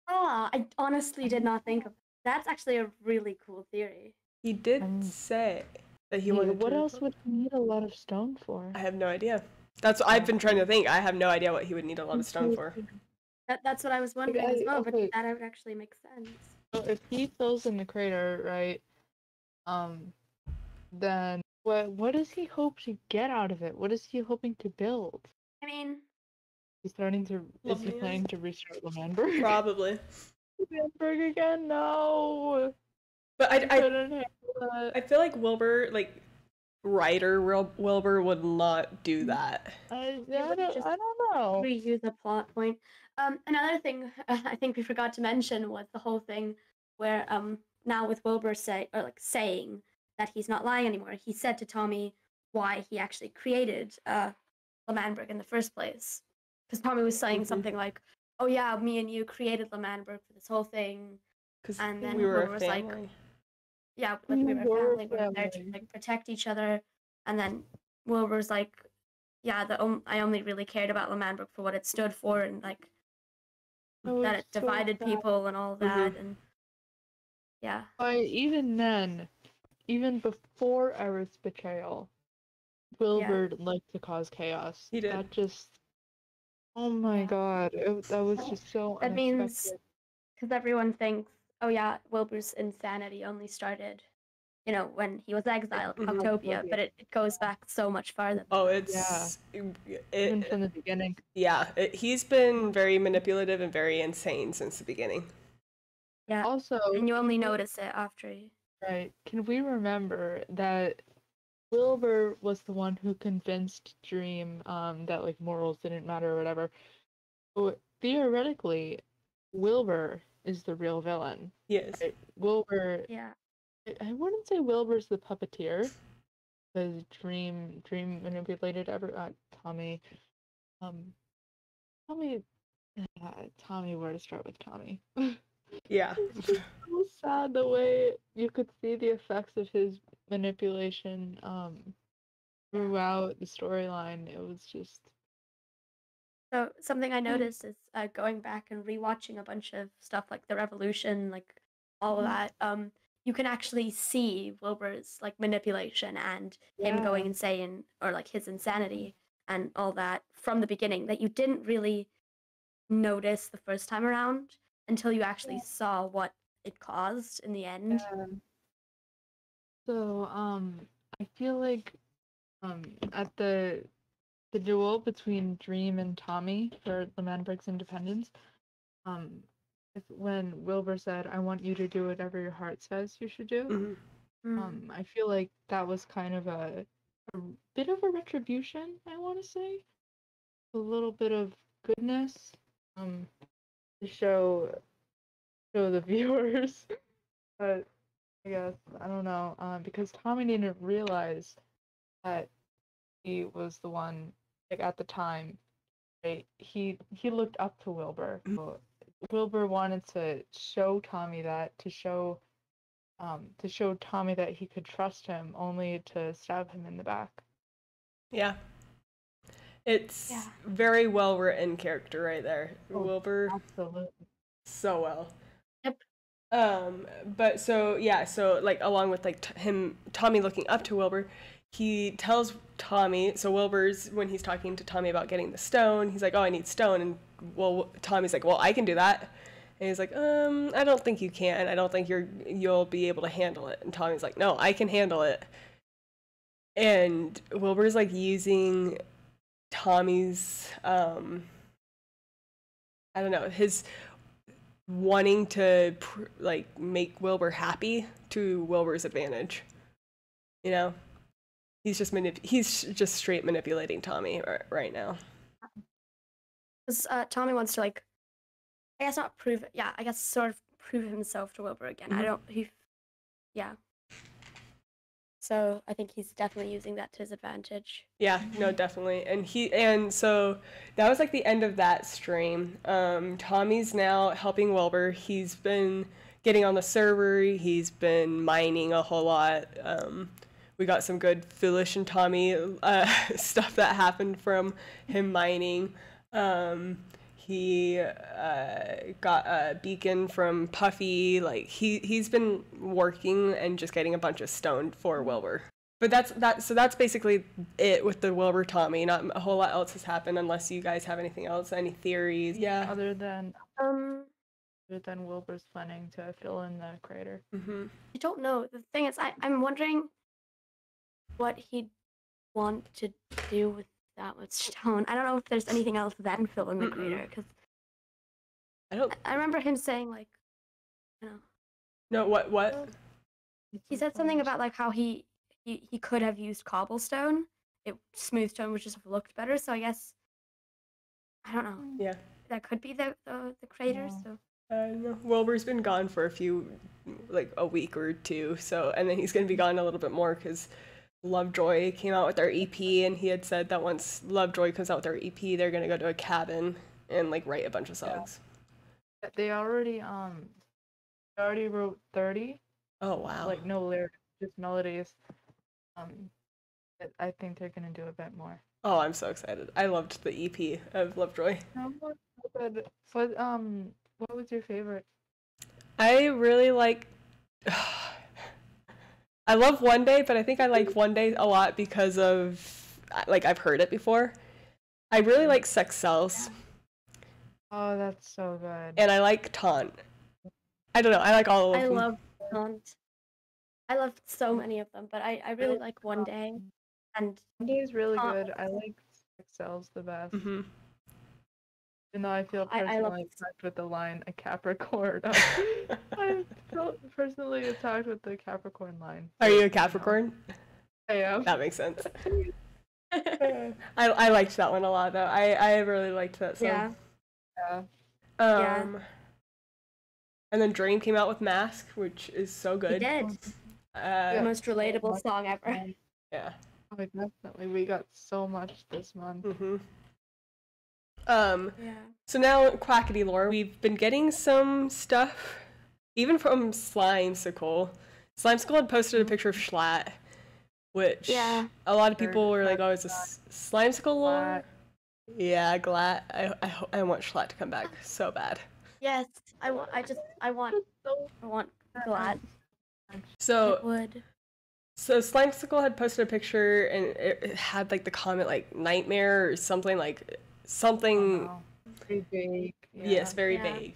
I honestly did not think of that. That's actually a really cool theory. He did say that he wanted. What else would he need a lot of stone for? I have no idea. That's what I've been trying to think. I have no idea what he would need a lot of stone for. That's what I was wondering as well, but that would actually make sense. So if he fills in the crater, right, then what does he hope to get out of it? What is he hoping to build? I mean, is he planning to restart L'Manberg? Probably. L'Manberg again? No. But I feel like Wilbur, like writer Wilbur, would not do that. I don't know. Reuse a plot point. Another thing I think we forgot to mention was the whole thing where now with Wilbur saying that he's not lying anymore. He said to Tommy why he actually created L'Manberg in the first place, because Tommy was saying something like, "Oh yeah, me and you created L'Manberg for this whole thing," and then we were Wilbur was like, "Yeah, like we were family. We were there to like protect each other," and then Wilbur was like, "Yeah, I only really cared about L'Manberg for what it stood for, and like." That it divided people and all that, and yeah. But even then, even before Eric's betrayal, Wilbur liked to cause chaos. He did. That just, oh my god, that was just so that unexpected. Means, because everyone thinks, oh yeah, Wilbur's insanity only started, when he was exiled, Octopia, but it goes back so much farther. Oh, it's even from the beginning. Yeah, he's been very manipulative and very insane since the beginning. Yeah. Also, and you only notice it after. Right. Can we remember that Wilbur was the one who convinced Dream that like morals didn't matter or whatever? So, theoretically, Wilbur is the real villain. Yes. Right? Wilbur. Yeah. I wouldn't say Wilbur's the puppeteer, because Dream manipulated Tommy. Tommy, where to start with Tommy? Yeah. It's just so sad the way you could see the effects of his manipulation throughout the storyline. It was just. So something I noticed is going back and rewatching a bunch of stuff like the Revolution, like all of that. You can actually see Wilbur's like manipulation and him going insane, or like his insanity and all that from the beginning, that you didn't really notice the first time around until you actually saw what it caused in the end. So I feel like at the duel between Dream and Tommy for the Man Breaks Independence, when Wilbur said, "I want you to do whatever your heart says you should do," I feel like that was kind of a bit of a retribution, I want to say. A little bit of goodness, to show the viewers. But I guess, I don't know, because Tommy didn't realize that he was the one, like, at the time, right? He looked up to Wilbur. So Wilbur wanted to show Tommy that, to show Tommy that he could trust him, only to stab him in the back. Yeah. It's very well written character right there. Wilbur. Absolutely. So well. Yep. But so like along with like Tommy looking up to Wilbur, he tells Tommy, so Wilbur's, when he's talking to Tommy about getting the stone, he's like, "Oh, I need stone." And Tommy's like, "Well, I can do that." And he's like, "I don't think you can. I don't think you'll be able to handle it." And Tommy's like, "No, I can handle it." And Wilbur's like using Tommy's, I don't know, his wanting to like make Wilbur happy to Wilbur's advantage. You know, he's just straight manipulating Tommy right now. Because Tommy wants to, like, I guess not prove it. Yeah, I guess sort of prove himself to Wilbur again. Yeah. So I think he's definitely using that to his advantage. Yeah, no, definitely. And so that was like the end of that stream. Tommy's now helping Wilbur. He's been getting on the server. He's been mining a whole lot. We got some good Foolish and Tommy stuff that happened from him mining. He got a beacon from Puffy. Like he's been working and just getting a bunch of stone for Wilbur. But that's basically it with the Wilbur Tommy. Not a whole lot else has happened unless you guys have anything else, any theories. Yeah. Other than Wilbur's planning to fill in the crater. Mm-hmm. I don't know. The thing is, I'm wondering what he'd want to do with that much stone. I don't know if there's anything else than fill in the crater, because I remember him saying, like, you know. No, what? He said something about like how he could have used cobblestone. Smooth stone would just have looked better. So I guess, I don't know. Yeah. That could be the crater. So. No. Wilbur's been gone for a week or two. So, and then he's gonna be gone a little bit more because Lovejoy came out with their EP, and he had said that once Lovejoy comes out with their EP, they're gonna go to a cabin and like write a bunch of songs. Yeah. They already wrote 30. Oh wow! Like no lyrics, just melodies. I think they're gonna do a bit more. Oh, I'm so excited! I loved the EP of Lovejoy. What was your favorite? I really like. I love One Day, but I think I like One Day a lot because of, like, I've heard it before. I really like Sex Cells. Oh, that's so good. And I like Taunt. I don't know, I like all of them. I love Taunt. I love so many of them, but I really like One Day. And One Day is really good. I like Sex Cells the best. Mm-hmm. Even though I feel personally attacked with the line, a Capricorn. I felt personally attacked with the Capricorn line. Are you a Capricorn? I am. That makes sense. I liked that one a lot, though. I really liked that song. Yeah. And then Dream came out with Mask, which is so good. He did. The most relatable song ever. Yeah. Oh, definitely. We got so much this month. Mm-hmm. So now Quackity lore, we've been getting some stuff, even from Slimesicle. Slimesicle had posted a picture of Schlatt, which a lot of people were like, "Oh, is this Slimesicle lore?" Yeah, Glatt. I want Schlatt to come back so bad. Yes, I want Glatt. So it would. So Slimesicle had posted a picture, and it had like the comment like nightmare or something like. Something very vague. Yes, very vague.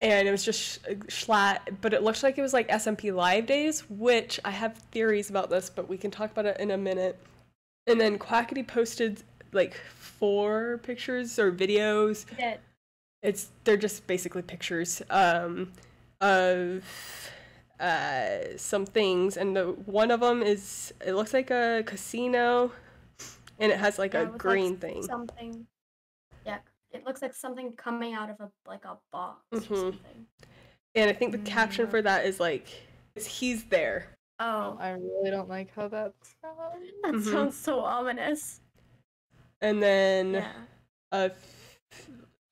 and it was just Schlatt, but it looked like it was like SMP Live days, which I have theories about this, but we can talk about it in a minute. And then Quackity posted like 4 pictures or videos. Yeah. They're just basically pictures of some things, and one of them it looks like a casino, and it has like a green like thing. Something. Yeah, it looks like something coming out of a box or something. And I think the caption for that is like, he's there. Oh, I really don't like how that sounds. That sounds so ominous. And then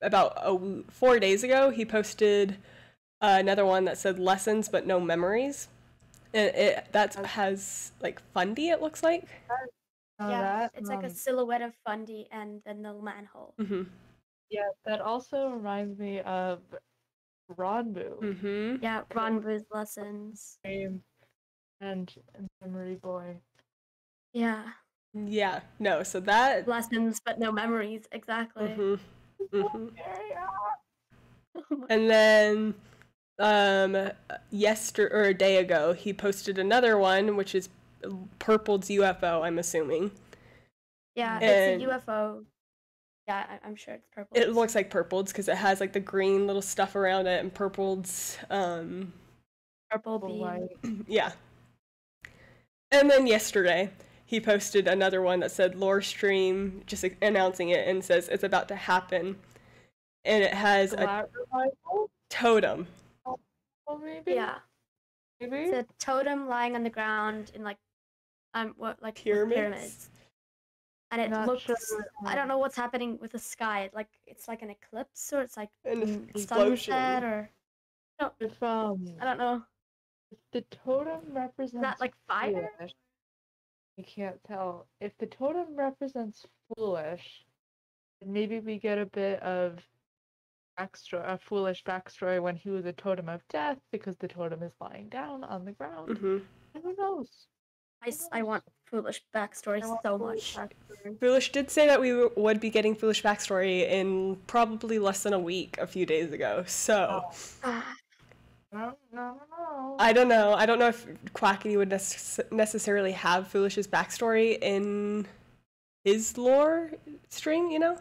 about 4 days ago, he posted another one that said lessons but no memories, and that has like Fundy, it looks like. It's like a silhouette of Fundy and then the manhole. Yeah, that also reminds me of Ranboo. Yeah, Ranboo's lessons. And Memory Boy. Yeah. Yeah, no, so that... Lessons, but no memories, exactly. And then, a day ago, he posted another one, which is Purpled's UFO, I'm assuming. Yeah, it's a UFO. Yeah, I'm sure it's Purpled's. It looks like Purpled's, because it has, like, the green little stuff around it, and Purpled's, Purple beam. Yeah. And then yesterday, he posted another one that said lore stream, just announcing it, and says it's about to happen. And it has a totem. Oh, maybe? Yeah. Maybe? It's a totem lying on the ground in pyramids. And it looks, I don't know what's happening with the sky. It's like an eclipse, or it's like an explosion, sunset, or no, I don't know. The totem represents Is that like fire? Foolish. I can't tell. If the totem represents foolish, then maybe we get a bit of a foolish backstory when he was a totem of death, because the totem is lying down on the ground. Who knows? I want foolish backstory so much. Foolish did say that we would be getting foolish backstory in probably less than a week a few days ago, so... No. I don't know. I don't know if Quackity would necessarily have Foolish's backstory in his lore stream, you know?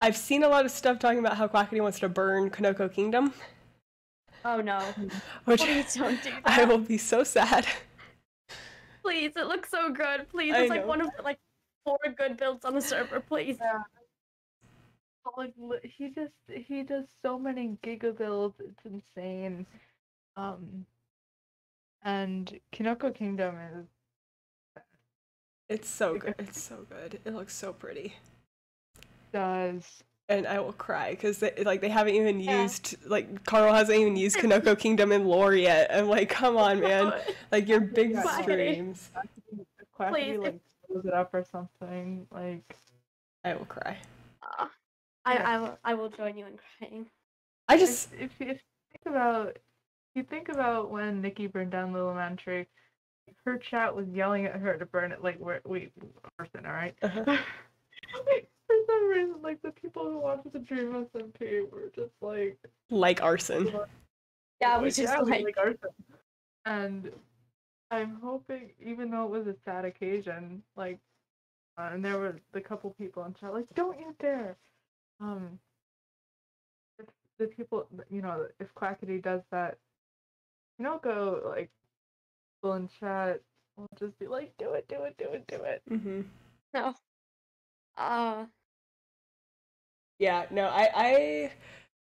I've seen a lot of stuff talking about how Quackity wants to burn Kanoko Kingdom. Oh no. Which Please don't do that. I will be so sad. Please, it looks so good. Please, it's like one of the 4 good builds on the server, please. Yeah. Like, he does so many giga builds, it's insane. And Kinoko Kingdom is... It's so good. It's so good. It looks so pretty. It does. And I will cry, because they haven't even used, Carl hasn't even used Kanoko Kingdom in lore yet. I'm like, come on, man. Like, your big streams. Quackity, throws it up or something, I will cry. I will join you in crying. I just... If you think about when Nikki burned down the elementary, her chat was yelling at her to burn it, arson, alright? For some reason, the people who watched the Dream SMP were just like arson. Yeah, we just like arson. And I'm hoping, even though it was a sad occasion, and there were the couple people in chat, don't you dare! If the people, if Quackity does that, go, people in chat will just be like, do it. No. Yeah, no, I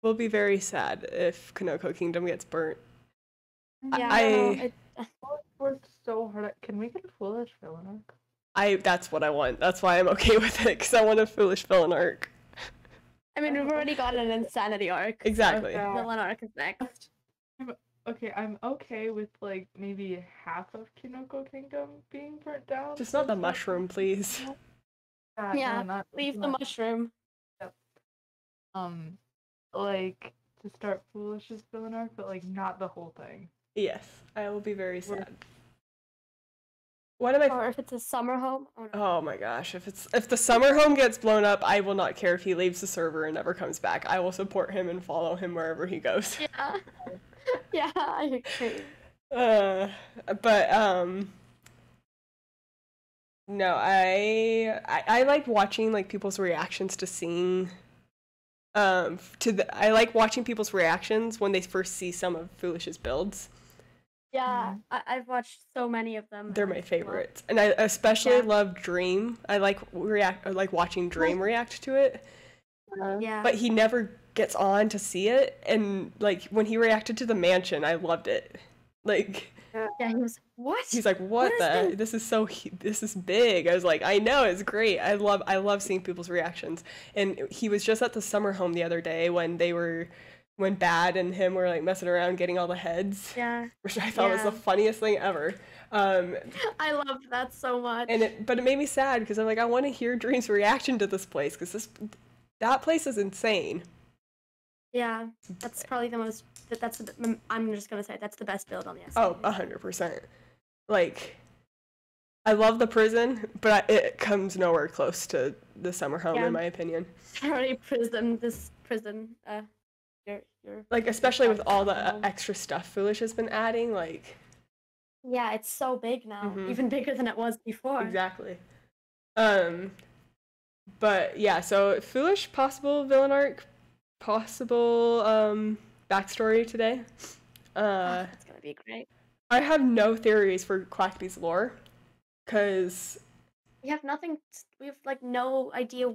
will be very sad if Kanoko Kingdom gets burnt. Yeah, I worked so hard. Can we get a foolish villain arc? That's what I want. That's why I'm okay with it, because I want a foolish villain arc. I mean, we've already got an insanity arc. Exactly. So villain arc is next. I'm okay with maybe half of Kinoko Kingdom being burnt down. Just not the mushroom, please. Yeah, leave the mushroom. Yep. To start Foolish's villain arc, but not the whole thing. Yes, I will be very sad. One of my Or if it's a summer home. Oh, no. Oh my gosh, if the summer home gets blown up, I will not care if he leaves the server and never comes back. I will support him and follow him wherever he goes. Yeah. Yeah, I agree. But no, I like watching like people's reactions to seeing I like watching people's reactions when they first see some of Foolish's builds. Yeah, I've watched so many of them. They're my favorites, and I especially love Dream. I like watching Dream react to it. Yeah. But he never gets on to see it, and like when he reacted to the mansion, I loved it. Like, yeah, he was what? He's like, what the? This is big. I was like, I know, it's great. I love seeing people's reactions. And he was just at the summer home the other day when Bad and him were like messing around getting all the heads. Yeah. Which I thought was the funniest thing ever. I loved that so much. But it made me sad because I'm like, I want to hear Dream's reaction to this place because that place is insane. Yeah, that's probably the most. I'm just gonna say that's the best build on the SMP. Oh, 100%. Like, I love the prison, but it comes nowhere close to the summer home in my opinion. This prison. You're like, especially with all the extra stuff Foolish has been adding, like. Yeah, it's so big now, even bigger than it was before. Exactly. But yeah, so Foolish possible villain arc, possible backstory today. It's gonna be great. I have no theories for Quackity's lore, cause we have nothing. We have like no idea.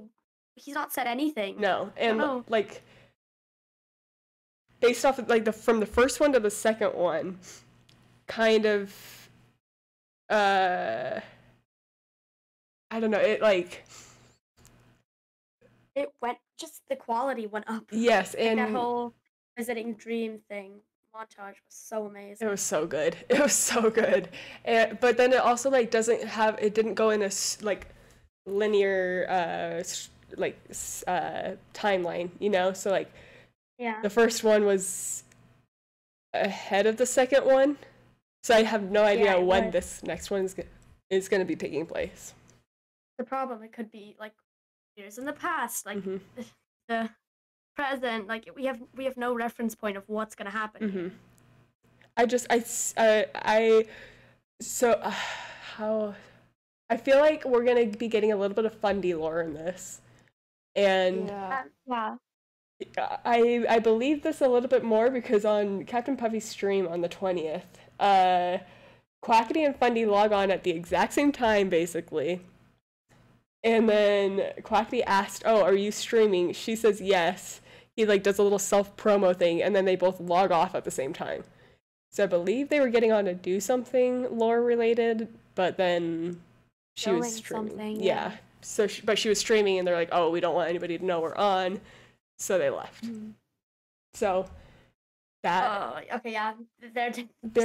He's not said anything. No, and like based off of, like from the first one to the second one, kind of. I don't know. It like. It went. Just the quality went up. Yes, like and that whole visiting Dream thing montage was so amazing. It was so good. It was so good. But then it also like didn't go in a like linear timeline, you know? So like the first one was ahead of the second one. So I have no idea when this next one is going to be taking place. The problem, it could be like years in the past, like the present, like we have no reference point of what's gonna happen. I feel like we're gonna be getting a little bit of Fundy lore in this, and I believe this a little bit more because on Captain Puffy's stream on the 20th, Quackity and Fundy log on at the exact same time basically. And then Quackity asked, "Oh, are you streaming?" She says yes. He like does a little self-promo thing, and then they both log off at the same time. So I believe they were getting on to do something lore-related, but then she was streaming. Yeah. So, but she was streaming, and they're like, "Oh, we don't want anybody to know we're on," so they left. So that. Oh, okay, yeah. They're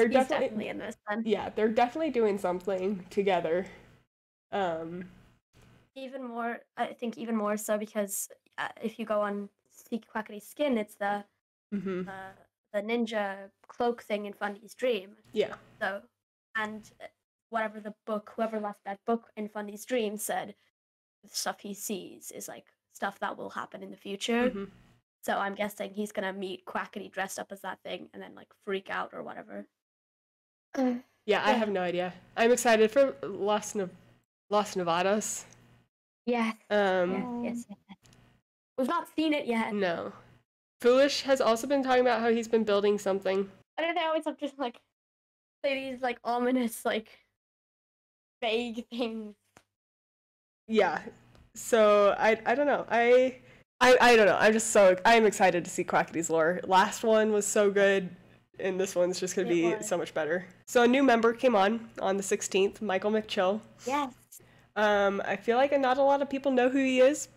definitely in this then. Yeah, they're definitely doing something together. I think even more so because if you go on Seek Quackity's skin, it's the ninja cloak thing in Fundy's dream. Yeah. So, and whoever left that book in Fundy's dream said the stuff he sees is like stuff that will happen in the future. So I'm guessing he's gonna meet Quackity dressed up as that thing and then like freak out or whatever. Yeah, I have no idea. I'm excited for Las Nevadas. Yes. Yes. We've not seen it yet. No. Foolish has also been talking about how he's been building something. Why do they always have to like say these like ominous, like vague things? Yeah. So I don't know. I don't know. I'm excited to see Quackity's lore. Last one was so good, and this one's just gonna be so much better. So a new member came on the 16th, MichaelMcChill. Yes. I feel like not a lot of people know who he is,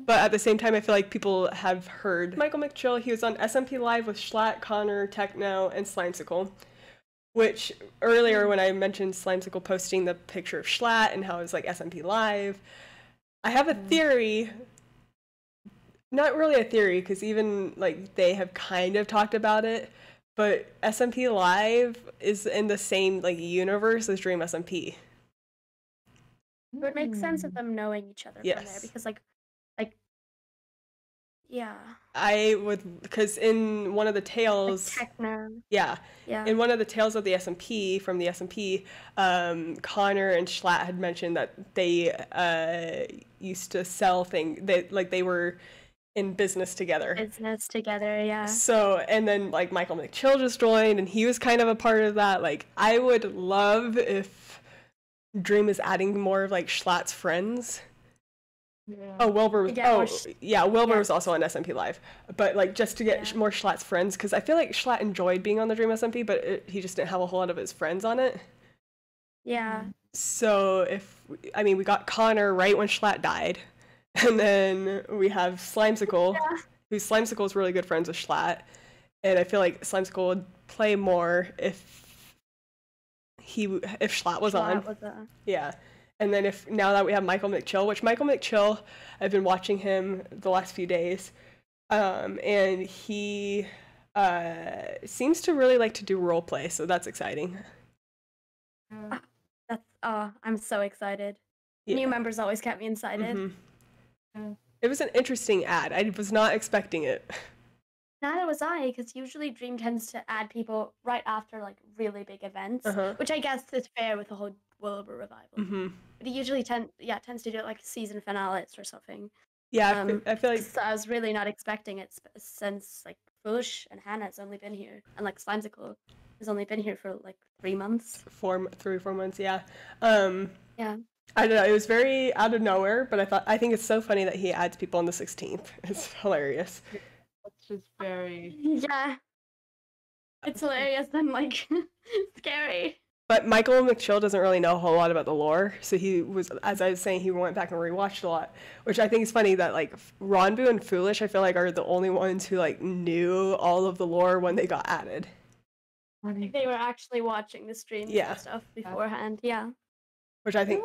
but at the same time, I feel like people have heard MichaelMcChill. He was on SMP Live with Schlatt, Connor, Techno, and Slimesicle, which earlier when I mentioned Slimesicle posting the picture of Schlatt and how it was like SMP Live, I have a theory, not really a theory, because even like they have kind of talked about it, but SMP Live is in the same like universe as Dream SMP. It would make sense of them knowing each other from there, because like yeah. I would, because in one of the tales, like techno. Yeah. Yeah. In one of the tales of the SMP, from the SMP, Connor and Schlatt had mentioned that they used to sell things. They were in business together. Yeah. So, and then like MichaelMcChill just joined, and he was kind of a part of that. Like, I would love if Dream is adding more of like Schlatt's friends. Yeah. Oh, Wilbur was, Wilbur yeah. was also on SMP Live, but like just to get more Schlatt's friends, because I feel like Schlatt enjoyed being on the Dream SMP, but he just didn't have a whole lot of his friends on it. Yeah. So we got Connor right when Schlatt died, and then we have Slimesicle, who Slimesicle is really good friends with Schlatt, and I feel like Slimesicle would play more if Schlatt was on. Yeah. And then now that we have MichaelMcChill, which MichaelMcChill, I've been watching him the last few days, and he seems to really like to do role play, so that's exciting. I'm so excited. Yeah. New members always kept me excited. Mm-hmm. It was an interesting ad. I was not expecting it. Neither was I, because usually Dream tends to add people right after like really big events, which I guess is fair with the whole Wilbur revival. Mm-hmm. But he usually tends to do it like season finales or something. Yeah, I feel like so I was really not expecting it since like Foolish and Hannah's only been here, and like Slimesicle has only been here for like 3 months. 3 or 4 months, yeah. Yeah. I don't know. It was very out of nowhere, but I think it's so funny that he adds people on the 16th. It's hilarious. It's just very... Yeah. It's hilarious and, like, scary. But MichaelMcChill doesn't really know a whole lot about the lore, so he was, as I was saying, he went back and rewatched a lot, which I think is funny that, like, Ranboo and Foolish, I feel like, are the only ones who, like, knew all of the lore when they got added. They were actually watching the streams and stuff beforehand, yeah. Which I think...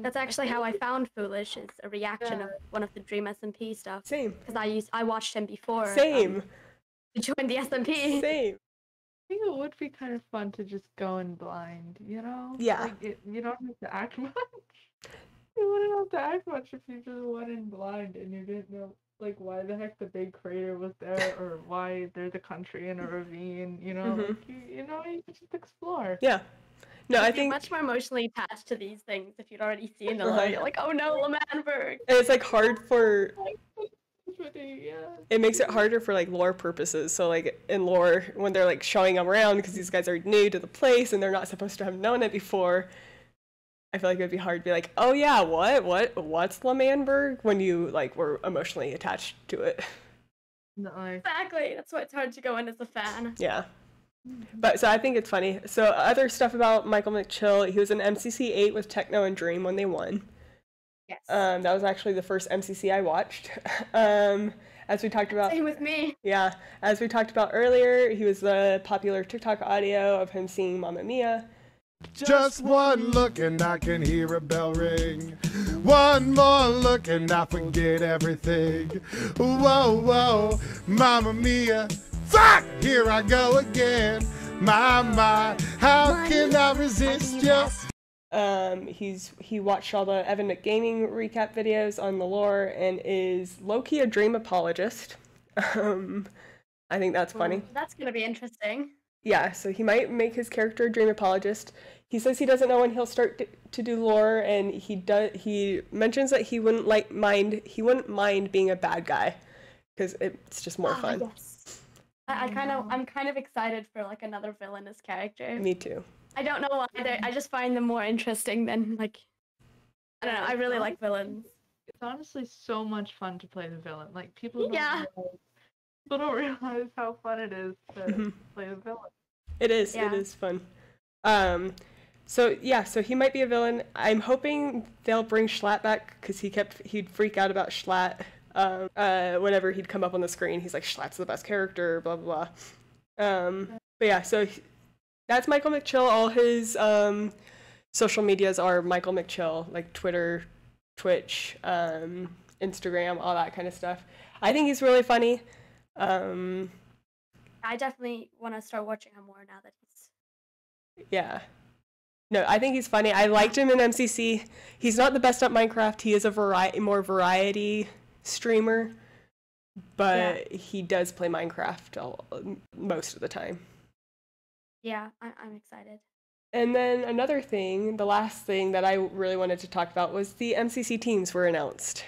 That's actually how I found Foolish, is a reaction of one of the Dream SMP stuff. Same. Because I watched him before. Same. To join the SMP. Same. I think it would be kind of fun to just go in blind, you know? Yeah. Like you don't have to act much. You wouldn't have to act much if you just went in blind and you didn't know, like, why the heck the big crater was there, or why there's a country in a ravine, you know? Like, you could just explore. Yeah. No, I think much more emotionally attached to these things if you'd already seen the lore. You're like, oh no, L'Manberg. And it's like hard for... It makes it harder for like lore purposes. So like in lore, when they're like showing them around because these guys are new to the place and they're not supposed to have known it before, I feel like it'd be hard to be like, oh yeah, what's L'Manberg, when you like were emotionally attached to it. No. Exactly. That's why it's hard to go in as a fan. Yeah. But so I think it's funny. So other stuff about MichaelMcChill, he was in MCC 8 with Techno and Dream when they won. Yes. That was actually the first MCC I watched. As we talked about. Same with me. Yeah. As we talked about earlier, he was the popular TikTok audio of him singing Mamma Mia. Just one look and I can hear a bell ring. One more look and I forget everything. Whoa, whoa, Mamma Mia. Fuck! Here I go again. My, how can I resist you? He watched all the Evan McGaming recap videos on the lore and is low-key a Dream apologist. I think that's funny. That's gonna be interesting. Yeah, so he might make his character a Dream apologist. He says he doesn't know when he'll start to do lore, and he mentions that he wouldn't mind being a bad guy because it's just more fun. Yes. I'm kind of excited for like another villainous character. Me too. I don't know why. I just find them more interesting than like, I don't know. I really like villains. It's honestly so much fun to play the villain. Like people don't realize how fun it is to play the villain. It is. Yeah. It is fun. So he might be a villain. I'm hoping they'll bring Schlatt back because he'd freak out about Schlatt. Whenever he'd come up on the screen, he's like, Schlatt's the best character, blah, blah, blah. But yeah, so that's MichaelMcChill. All his social medias are MichaelMcChill, like Twitter, Twitch, Instagram, all that kind of stuff. I think he's really funny. I definitely want to start watching him more now that he's. Yeah. No, I think he's funny. I liked him in MCC. He's not the best at Minecraft. He is a more variety streamer, but he does play Minecraft most of the time. Yeah, I'm excited. And then another thing, the last thing that I really wanted to talk about was the MCC teams were announced.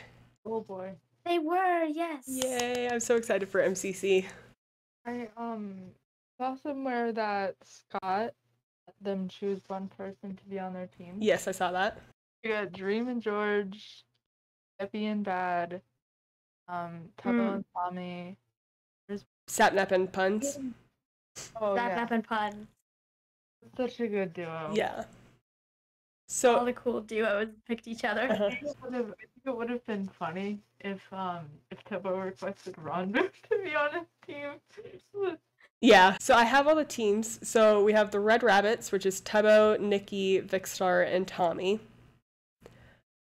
Oh boy. They were, yes. Yay, I'm so excited for MCC. I saw somewhere that Scott let them choose one person to be on their team. Yes, I saw that. You got Dream and George, Epi and Bad, Tubbo and Tommy. Sapnap and Puns. Oh yeah. Sapnap and Pun. Such a good duo. Yeah. So all the cool duos picked each other. I think it would have been funny if Tubbo requested RanbooLive to be on his team. Yeah, so I have all the teams. So we have the Red Rabbits, which is Tubbo, Nikki, Vicstar, and Tommy.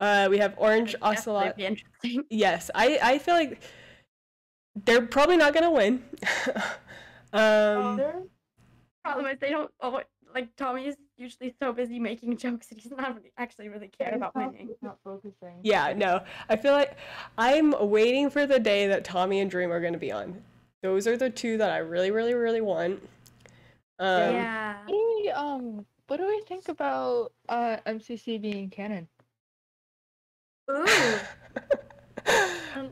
We have Orange Ocelot. Be interesting. Yes, I feel like they're probably not gonna win. Their problem is they don't. Like Tommy is usually so busy making jokes that he's not really care about winning. He's not focusing. Yeah, no. I feel like I'm waiting for the day that Tommy and Dream are going to be on. Those are the two that I really, really, really want. Yeah. What do we think about MCC being canon? Ooh.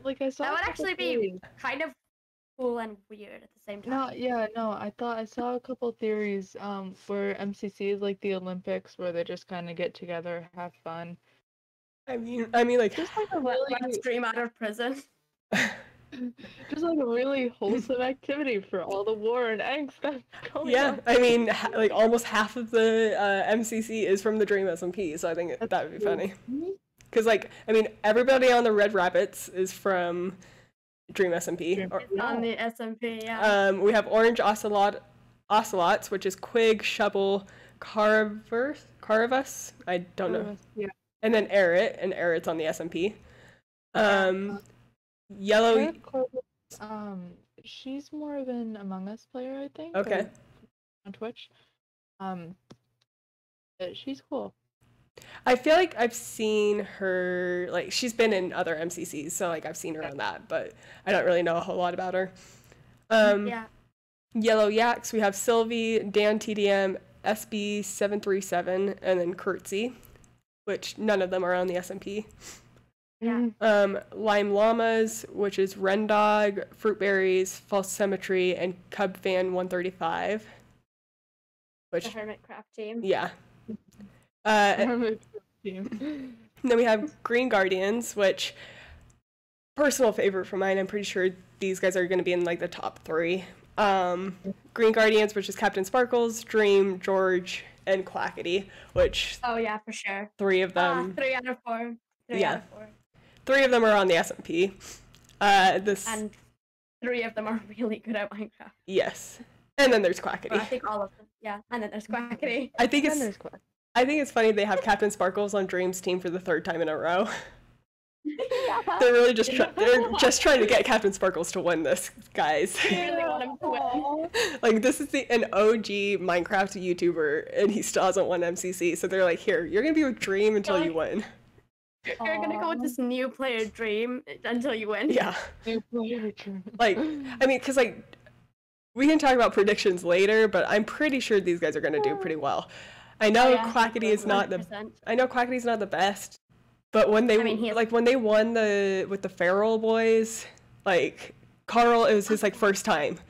Like I saw That would actually be kind of cool and weird at the same time. I saw a couple theories where MCC is like the Olympics where they just kind of get together, have fun. I mean like just like a really Let's dream out of prison. just like a really wholesome activity for all the war and angst that's going on. I mean like almost half of the MCC is from the Dream SMP, so I think that would be funny. Because like I mean everybody on the Red Rabbits is from Dream SMP. It's on the SMP, yeah. We have Orange Ocelots, which is Quig, Shovel, Caravus. I don't know. Yeah. And then Aerith, and Aerith's on the SMP. Yellow. She's more of an Among Us player, I think. Okay. On Twitch. She's cool. I feel like I've seen her, like, she's been in other MCCs, so, like, I've seen her on that, but I don't really know a whole lot about her. Yellow Yaks, we have Sylvie, Dan TDM, SB737, and then Kurtzy, which none of them are on the SMP. Yeah. Lime Llamas, which is Rendog, Fruitberries, False Symmetry, and Cubfan135. Which, the Hermitcraft team. Yeah. Then we have Green Guardians, which personal favorite for mine. I'm pretty sure these guys are going to be in like the top 3. Green Guardians, which is Captain Sparkles, Dream, George, and Quackity, which oh yeah, for sure. 3 of them. 3 out of 4. 3 of them are on the SMP. And 3 of them are really good at Minecraft. Yes. And then there's Quackity. Well, I think all of them. Yeah, and then there's Quackity. I think it's funny they have Captain Sparkles on Dream's team for the 3rd time in a row. They're really just trying to get Captain Sparkles to win this, guys. They really want him to win. Like, this is an OG Minecraft YouTuber, and he still hasn't won MCC, so they're like, here, you're gonna be with Dream until you win. You're gonna go with this new player Dream until you win. Yeah. New player Dream. Like, I mean, because, like, we can talk about predictions later, but I'm pretty sure these guys are gonna do pretty well. I know Quackity is not Quackity's not the best, but when they when they won with the Feral Boys, like Carl, it was his like first time,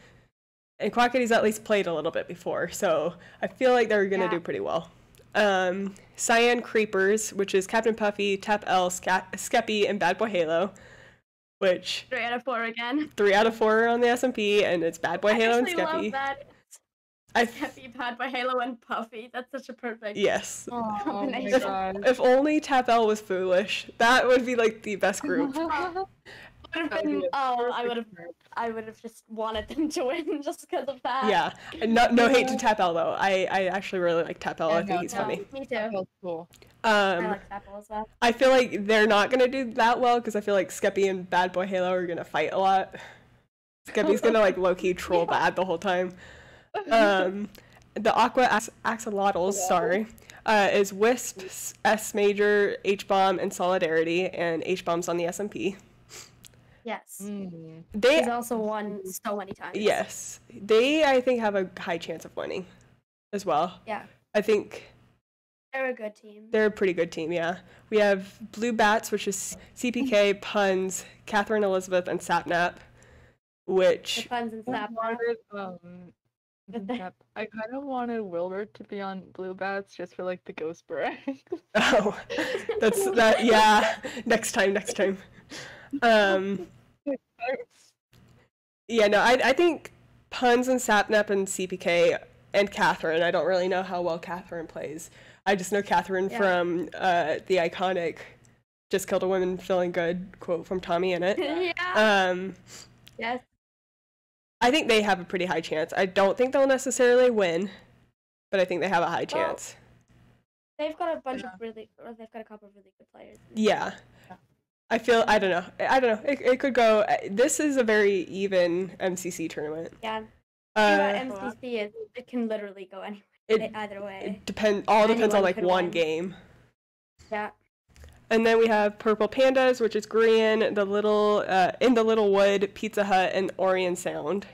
and Quackity's at least played a little bit before, so I feel like they're gonna do pretty well. Cyan Creepers, which is Captain Puffy, Tap L, Skeppy, and BadBoyHalo, which 3 out of 4 again. 3 out of 4 on the SMP, and it's BadBoyHalo and Skeppy. Love that. Skeppy, BadBoyHalo, and Puffy. That's such a perfect combination. If only Tap L was foolish, that would be like the best group. I would have just wanted them to win just because of that. Yeah, and no hate to Tap L though. I actually really like Tap L. I think he's funny. Me too. Cool. I like Tap L as well. I feel like they're not gonna do that well because I feel like Skeppy and BadBoyHalo are gonna fight a lot. Gabby's gonna like low-key troll Bad the whole time. The Aqua Axolotls, sorry, is Wisp, S Major, H-Bomb, and Solidarity, and H-Bomb's on the SMP. Yes. They He's also won so many times. Yes. They, I think, have a high chance of winning as well. Yeah. I think they're a good team. They're a pretty good team, yeah. We have Blue Bats, which is CPK, Puns, Catherine Elizabeth, and Sapnap, which... The Puns and Sapnap. I kind of wanted Wilbur to be on Blue Bats just for like the ghost brag. Oh, that's that. Yeah, next time. Yeah, no, I think Puns and Sapnap and CPK and Catherine. I don't really know how well Catherine plays. I just know Catherine from the iconic "Just killed a woman feeling good" quote from Tommy in it. Yeah. Yes. I think they have a pretty high chance. I don't think they'll necessarily win, but I think they have a high chance. They've got a bunch of they've got a couple of really good players. Yeah. I don't know. It could go. This is a very even MCC tournament. Yeah. MCC is, it can literally go anywhere. Either way. Depends on like one game. Yeah. And then we have Purple Pandas, which is Korean, the little In the Little Wood, Pizza Hut, and Orion Sound.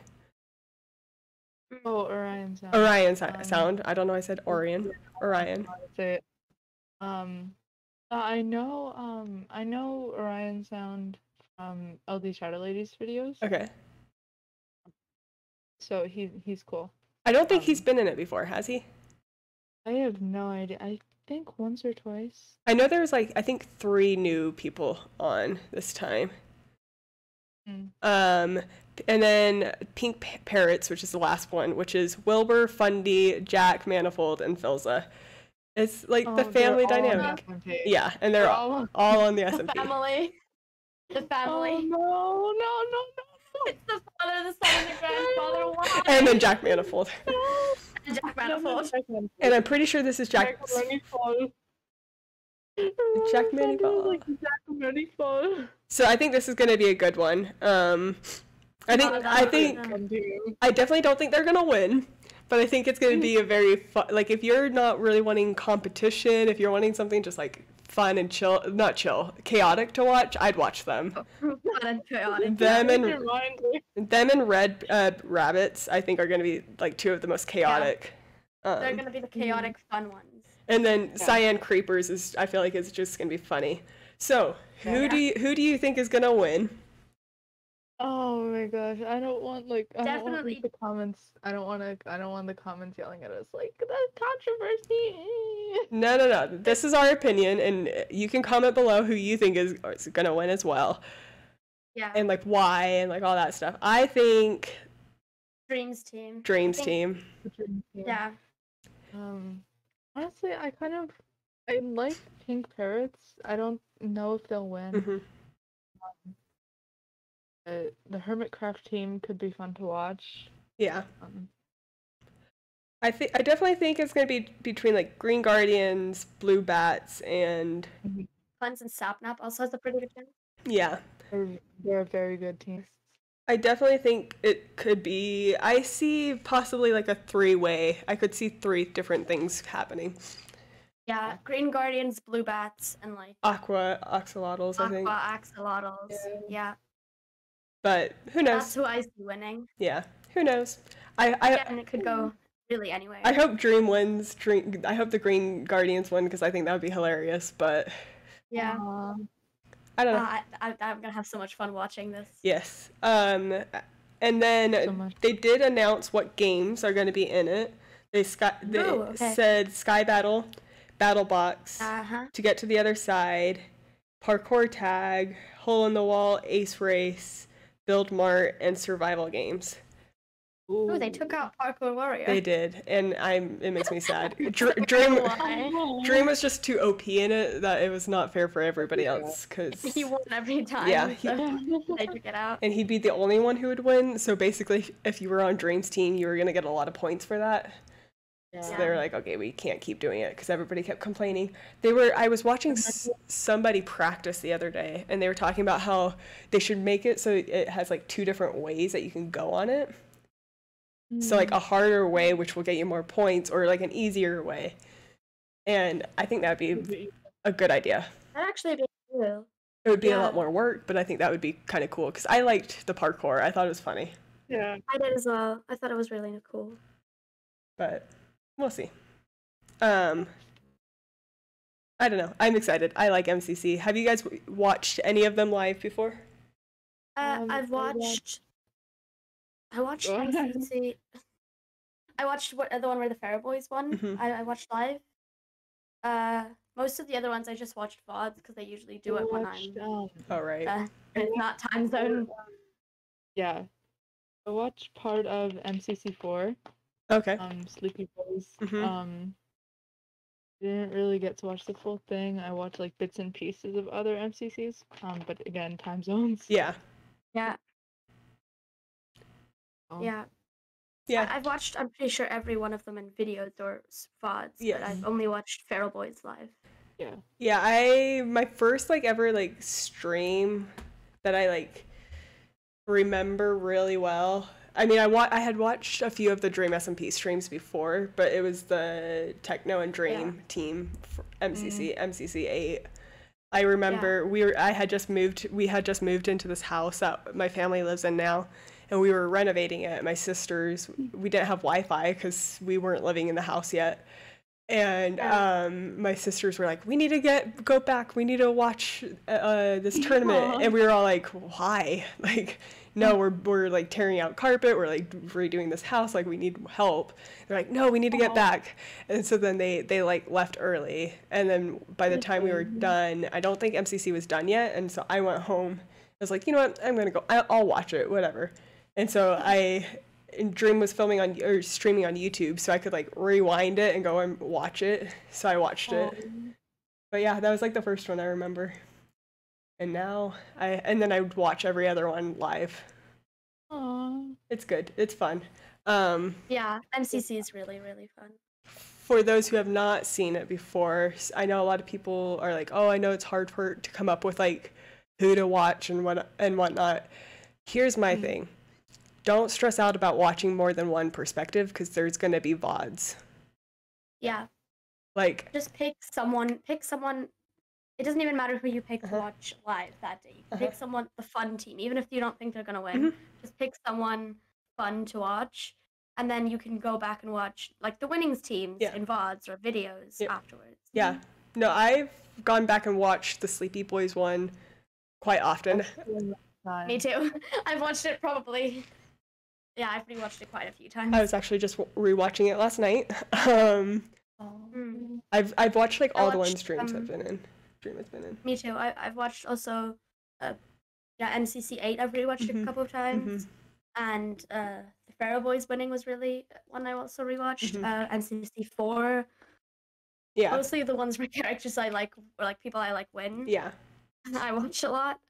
Oh, Orion Sound. Orion Sound. I don't know. I said Orion. Orion. I know Orion Sound from LD Shadow Ladies videos. Okay. So he's cool. I don't think he's been in it before, has he? I have no idea. I think once or twice. I know there was like I think 3 new people on this time. And then Pink Parrots, which is the last one, which is Wilbur, Fundy, Jack, Manifold, and Filza. It's like the family dynamic. Yeah, and they're all on the SMP. The family. Oh, no. It's the father, the son, and the grandfather. Why? And then Jack Manifold. Jack Manifold. And I'm pretty sure this is Jack Manifold. Jack Manifold. Jack Manifold. So I think this is going to be a good one. I definitely don't think they're going to win. But I think it's going to be a very fun, like, if you're not really wanting competition, if you're wanting something just, like, fun and chaotic to watch, I'd watch them. Fun and chaotic. Them and Red Rabbits, I think, are going to be, like, 2 of the most chaotic. Yeah. They're going to be the chaotic, fun ones. And then Cyan Creepers I feel like, is just going to be funny. So, who do you think is going to win? Oh my gosh, I don't want the comments. I don't want the comments yelling at us like that's controversy. No. This is our opinion, and you can comment below who you think is gonna win as well. Yeah. And like why and like all that stuff. I think Dreams team. Yeah. Honestly, I like Pink Parrots. I don't know if they'll win. Mm-hmm. The Hermitcraft team could be fun to watch. Yeah. I definitely think it's gonna be between like Green Guardians, Blue Bats, and Puns and Sapnap also has a pretty good team. Yeah. They're a very good team. I definitely think it could be. I see possibly like a 3-way. I could see 3 different things happening. Yeah, Green Guardians, Blue Bats, and like Aqua Axolotls, I think. Aqua Axolotls. Yeah. But who knows? That's who I see winning. Yeah, who knows? And it could go really anywhere. I hope Dream wins. I hope the Green Guardians win because I think that would be hilarious. But yeah, I don't know. I'm gonna have so much fun watching this. Yes. And then they did announce what games are going to be in it. They said Sky Battle, Battle Box, To Get to the Other Side, Parkour Tag, Hole in the Wall, Ace Race, Build Mart, and Survival Games. Ooh, they took out Parkour Warrior. They did, and it makes me sad. Dream was just too OP in it that it was not fair for everybody else. Cause he won every time. Yeah, so they took it out. And he'd be the only one who would win. So basically, if you were on Dream's team, you were gonna get a lot of points for that. So they were like, okay, we can't keep doing it because everybody kept complaining. I was watching somebody practice the other day, and they were talking about how they should make it so it has like 2 different ways that you can go on it. So like a harder way, which will get you more points, or like an easier way. And I think that'd be a good idea. That'd actually be cool. It would be a lot more work, but I think that would be kind of cool because I liked the parkour. I thought it was funny. Yeah. I did as well. I thought it was really cool. But we'll see. I don't know. I'm excited. I like MCC. Have you guys watched any of them live before? I watched MCC. I watched the one where the Fair Boys won. I watched live. Most of the other ones I just watched VODs because they usually do it when I'm. Oh right. And it's not time zone. Yeah. I watched part of MCC4. Okay. Sleepy Boys. Didn't really get to watch the full thing. I watched like bits and pieces of other MCCs. But again, time zones. Yeah. Yeah. Oh. Yeah. I've watched, I'm pretty sure, every one of them in videos or VODs, but I've only watched Feral Boys live. Yeah. Yeah, my first like ever like stream that I like remember really well. I mean, I had watched a few of the Dream SMP streams before, but it was the Techno and Dream team for MCC 8. I remember we had just moved into this house that my family lives in now, and we were renovating it. My sisters, we didn't have Wi-Fi because we weren't living in the house yet. And my sisters were like, we need to go back. We need to watch this tournament. And we were all like, why? Like, no, we're like tearing out carpet. We're like redoing this house. Like, we need help. They're like, no, we need to get back. And so then they like left early. And then by the time we were done, I don't think MCC was done yet. And so I went home. I was like, you know what? I'm going to go. I'll watch it, whatever. And so Dream was streaming on YouTube, so I could like rewind it and go and watch it. So I watched it. But yeah, that was like the first one I remember. And now then I would watch every other one live. Aww. It's good. It's fun. Yeah, MCC is really, really fun. For those who have not seen it before, I know a lot of people are like, oh, I know it's hard to come up with like who to watch and whatnot. Here's my thing. Don't stress out about watching more than one perspective because there's going to be VODs. Yeah. Like, just pick someone. It doesn't even matter who you pick to watch live that day. You can pick someone, the fun team, even if you don't think they're going to win. Just pick someone fun to watch, and then you can go back and watch like the winnings teams in VODs or videos afterwards. Yeah. No, I've gone back and watched the Sleepy Boys one quite often. Me too. I've watched it probably. Yeah, I've rewatched it quite a few times. I was actually just rewatching it last night. I've watched like all the ones Dream has been in. Me too. I've watched also, MCC 8. I've rewatched it a couple of times, and the Feral Boys winning was really one I also rewatched. MCC 4. Yeah. Mostly the ones where characters I like or like people I like win. Yeah. I watch a lot.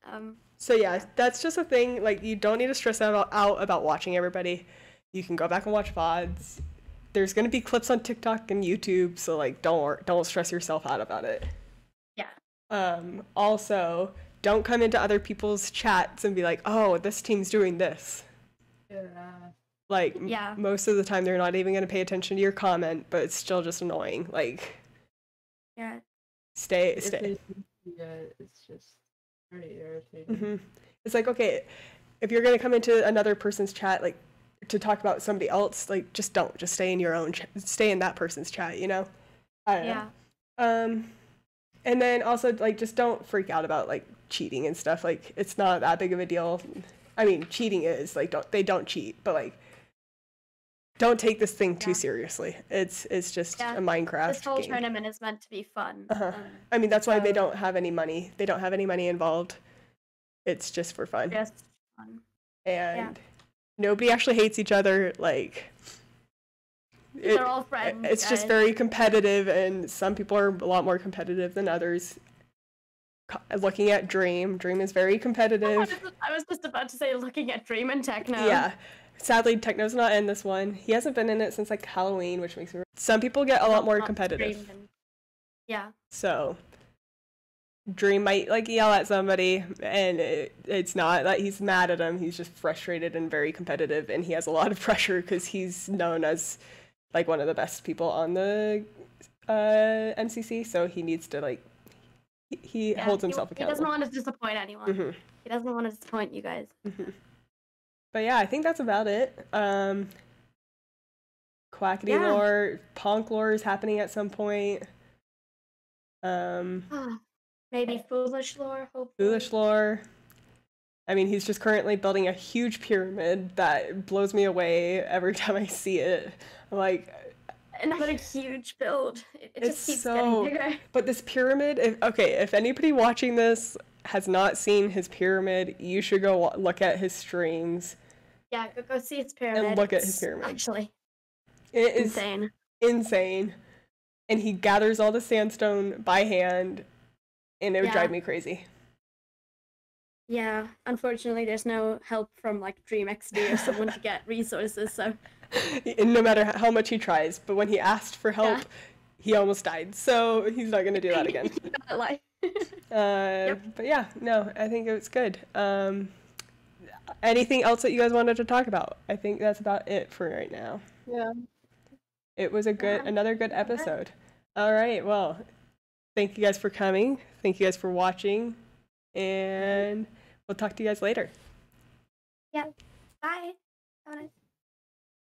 So yeah, that's just a thing. Like, you don't need to stress out about watching everybody. You can go back and watch VODs. There's gonna be clips on TikTok and YouTube, so like don't stress yourself out about it. Yeah. Also, don't come into other people's chats and be like, oh, this team's doing this. Yeah. Like, most of the time they're not even gonna pay attention to your comment, but it's still just annoying. Like, stay. Yeah, it's just very irritating. It's like, okay, if you're gonna come into another person's chat, like, to talk about somebody else, like, just stay in your own stay in that person's chat, you know? I don't know. And then also, like, just don't freak out about like cheating and stuff. Like, it's not that big of a deal. I mean, cheating is like, they don't cheat, but like, don't take this thing too seriously. It's just a Minecraft This whole game. tournament is meant to be fun. I mean, that's why they don't have any money. They don't have any money involved. It's just for fun. Just fun. And nobody actually hates each other. Like, they're all friends. It's just very competitive, and some people are a lot more competitive than others. Looking at Dream is very competitive. I was just about to say looking at Dream and Techno. Yeah. Sadly, Techno's not in this one. He hasn't been in it since like Halloween, which makes me. Some people get a lot more competitive. Yeah. So, Dream might like yell at somebody, and it's not that he's mad at him. He's just frustrated and very competitive, and he has a lot of pressure because he's known as like one of the best people on the MCC. So he needs to like he holds himself accountable. He doesn't want to disappoint anyone. Mm-hmm. He doesn't want to disappoint you guys. Mm-hmm. But yeah, I think that's about it. Quackity lore, Ponk lore is happening at some point. Maybe Foolish lore, hopefully. Foolish lore. I mean, he's just currently building a huge pyramid that blows me away every time I see it. I'm like... Another huge build. It just keeps so... getting bigger. But this pyramid... if anybody watching this has not seen his pyramid, you should go look at his streams. Yeah, go see his pyramid. And look at his pyramid. Actually, it is insane. And he gathers all the sandstone by hand, and it would drive me crazy. Yeah, unfortunately, there's no help from like Dream XD or someone to get resources. So, and no matter how much he tries, but when he asked for help, he almost died. So he's not gonna do that again. But yeah, no, I think it was good. Anything else that you guys wanted to talk about? I think that's about it for right now. Yeah. It was another good episode. All right, well, thank you guys for coming. Thank you guys for watching, and we'll talk to you guys later. Yeah. Bye. Have a nice